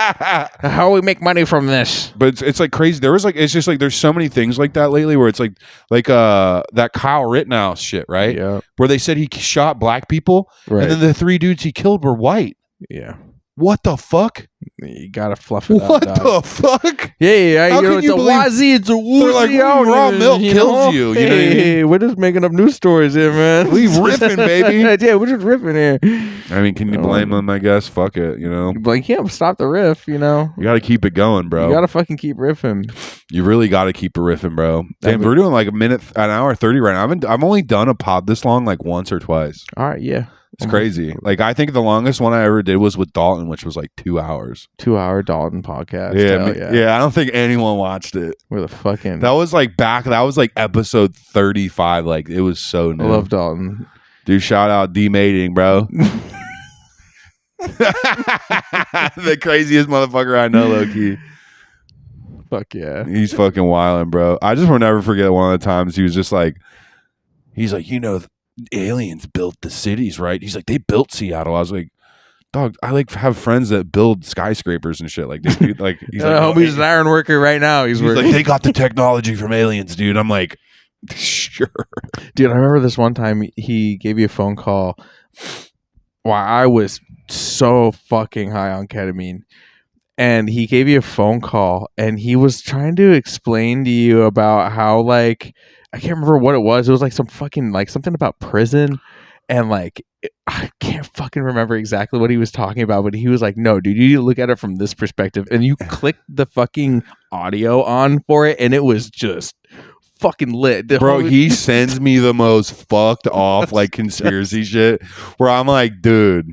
How we make money from this? But it's like crazy. There was like, it's just like there's so many things like that lately where it's like that Kyle Rittenhouse shit, right? Yeah. Where they said he shot black people, Right. and then the 3 dudes he killed were white. Yeah. What the fuck? You gotta fluff it What up. dog. the fuck? Yeah, How you know, can it's you a believe- wazi, it's a woozy. They're like, out raw here, milk kills know? you, you know what I mean? Hey, we're just making up news stories here, man. We riffing, baby. Yeah, we're just riffing here. I mean, can you blame them? I guess. Fuck it. You know, Like, yeah, stop the riff, you know. you got to keep it going, bro. You gotta fucking keep riffing. You really got to keep it riffing, bro. Damn, would- we're doing like an hour 30 right now. I've only done a pod this long like once or twice. All right, yeah. It's crazy. Like I think the longest one I ever did was with Dalton, which was like 2 hours. 2-hour Dalton podcast. Yeah, Hell yeah. I don't think anyone watched it. We're the fucking. That was like episode 35. Like it was so I new. love Dalton. Dude, shout out D-Mating, bro. The craziest motherfucker I know, low key. Fuck yeah. He's fucking wildin', bro. I just will never forget one of the times he was just like, he's like, you know, aliens built the cities, right? He's like, they built Seattle. I was like, dog, I like have friends that build skyscrapers and shit. Like, they do, like, he's like, Homie's an iron worker right now. He's he's working. like, they got the technology from aliens, dude. I'm like, Sure. Dude, I remember this one time he gave you a phone call while I was so fucking high on ketamine. And he gave you a phone call and he was trying to explain to you about how, like, I can't remember what it was. It was like some fucking, like, something about prison. And, like, I can't fucking remember exactly what he was talking about, but he was like, no, dude, you need to look at it from this perspective. And you clicked the fucking audio on for it, and it was just fucking lit. Bro, he sends me the most fucked off, like, conspiracy shit where I'm like, dude.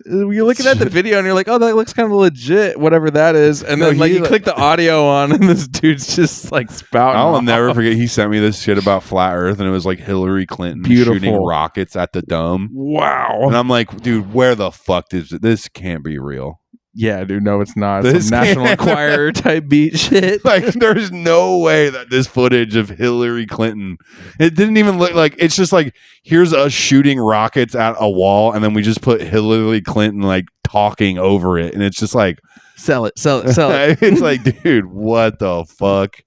You're looking at the video and you're like, oh, that looks kind of legit, whatever that is. And then, like, you click the audio on and this dude's just, like, spouting I'll off. never forget, he sent me this shit about flat earth, and it was like Hillary Clinton shooting rockets at the dome. Wow. And I'm like, dude, where the fuck is this? Can't be real. Yeah, dude, no, it's not. It's some National Enquirer type beat shit. Like, there's no way that this footage of Hillary Clinton, it didn't even look like, it's just like, here's us shooting rockets at a wall, and then we just put Hillary Clinton, like, talking over it. And it's just like, sell it. It's like, dude, what the fuck?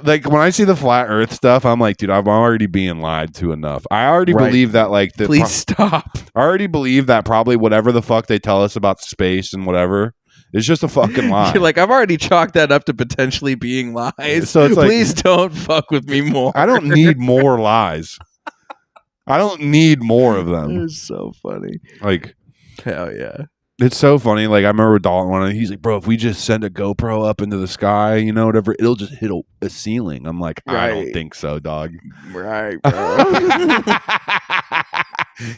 Like, when I see the flat earth stuff, I'm like, dude, I'm already being lied to enough. I already believe that, like, please stop. I already believe that probably whatever the fuck they tell us about space and whatever is just a fucking lie. You're like, I've already chalked that up to potentially being lies. So it's like, please don't fuck with me more. I don't need more lies. I don't need more of them. It's so funny. Like, hell yeah. It's so funny. Like, I remember Dalton one, he's like, bro, if we just send a GoPro up into the sky, you know, whatever, it'll just hit a ceiling. I'm like, I don't think so, dog. Right, bro.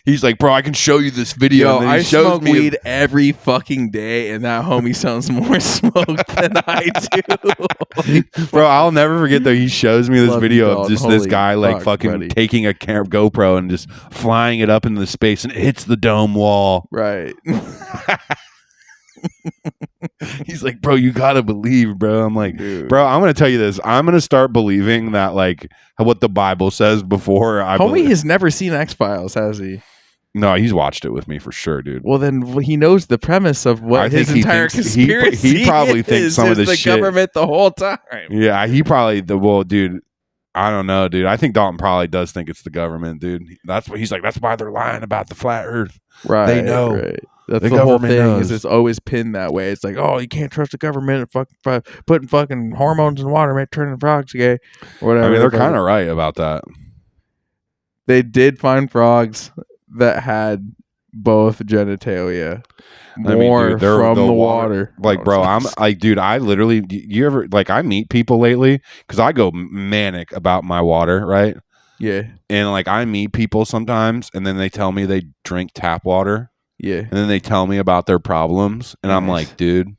He's like, bro, I can show you this video. Yo, and I smoke weed every fucking day, and that homie sounds more smoked than I do. Bro, I'll never forget though. He shows me this video of just this guy like fucking taking a GoPro and just flying it up into the space, and it hits the dome wall. Right. He's like, bro, you gotta believe, bro. I'm like, dude. Bro, I'm gonna tell you this. I'm gonna start believing that, like, what the Bible says before I homie has never seen X-Files, has he? No, he's watched it with me for sure, dude. Well, then he knows the premise of what his entire conspiracy he probably thinks some of this the shit. Government the whole time. Yeah, he probably well, dude. I don't know, dude. I think Dalton probably does think it's the government, dude. That's what he's like. That's why they're lying about the flat Earth. Right. They know. Right. That's the whole thing. Knows. Is it's always pinned that way. It's like, oh, you can't trust the government. Putting fucking hormones in water, man, turning frogs gay, or whatever. I mean, they're kind of right about that. They did find frogs that had both genitalia. More dude, from the water. Like, bro, I'm like, dude, I literally, you ever, like, I meet people lately because I go manic about my water, right? Yeah. And like, I meet people sometimes and then they tell me they drink tap water. Yeah. And then they tell me about their problems. And I'm like, dude,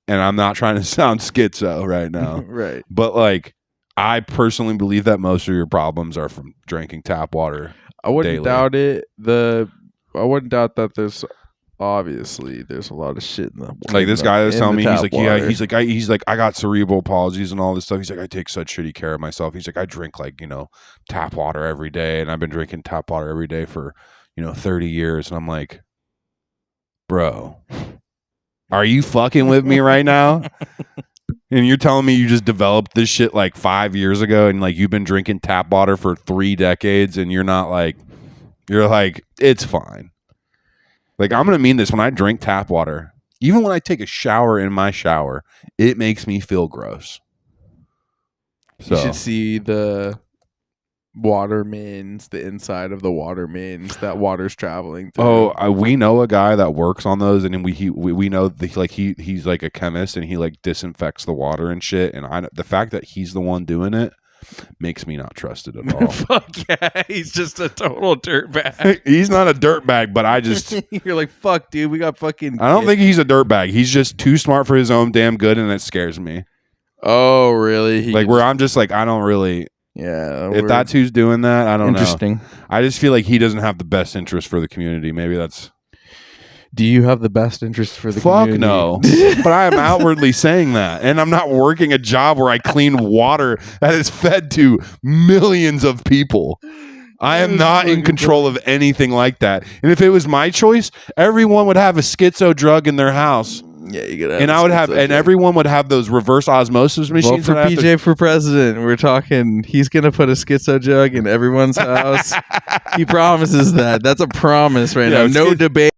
and I'm not trying to sound schizo right now. Right. But like, I personally believe that most of your problems are from drinking tap water. I wouldn't doubt it. I wouldn't doubt that there's obviously there's a lot of shit in the like this guy was telling me he's like water. Yeah he's like I got cerebral palsies and all this stuff. He's like I take such shitty care of myself. He's like I drink like, you know, tap water every day, and I've been drinking tap water every day for, you know, 30 years. And I'm like, bro, are you fucking with me right now? And you're telling me you just developed this shit like 5 years ago, and like you've been drinking tap water for 3 decades, and you're like it's fine. Like, I'm going to mean this. When I drink tap water, even when I take a shower in my shower, it makes me feel gross. So. You should see the water mains, the inside of the water mains that water's traveling through. Oh, we know a guy that works on those, and we know that, like, he's like a chemist, and he like disinfects the water and shit. And the fact that he's the one doing it makes me not trust it at all. Fuck yeah, he's just a total dirtbag. He's not a dirtbag, but I just you're like, fuck, dude, we got fucking. I don't think he's a dirtbag. He's just too smart for his own damn good, and it scares me. Oh, really? Like, where I'm just like, I don't really. Yeah. If that's who's doing that, I don't know. Interesting. I just feel like he doesn't have the best interest for the community. Maybe that's. Do you have the best interest for the community? Fuck no. But I am outwardly saying that. And I'm not working a job where I clean water that is fed to millions of people. I am not in control of anything like that. And if it was my choice, everyone would have a schizo drug in their house. Yeah, you gotta. And I would have, and everyone would have those reverse osmosis Vote machines. for PJ for president. We're talking. He's gonna put a schizo jug in everyone's house. He promises that. That's a promise right now. No debate.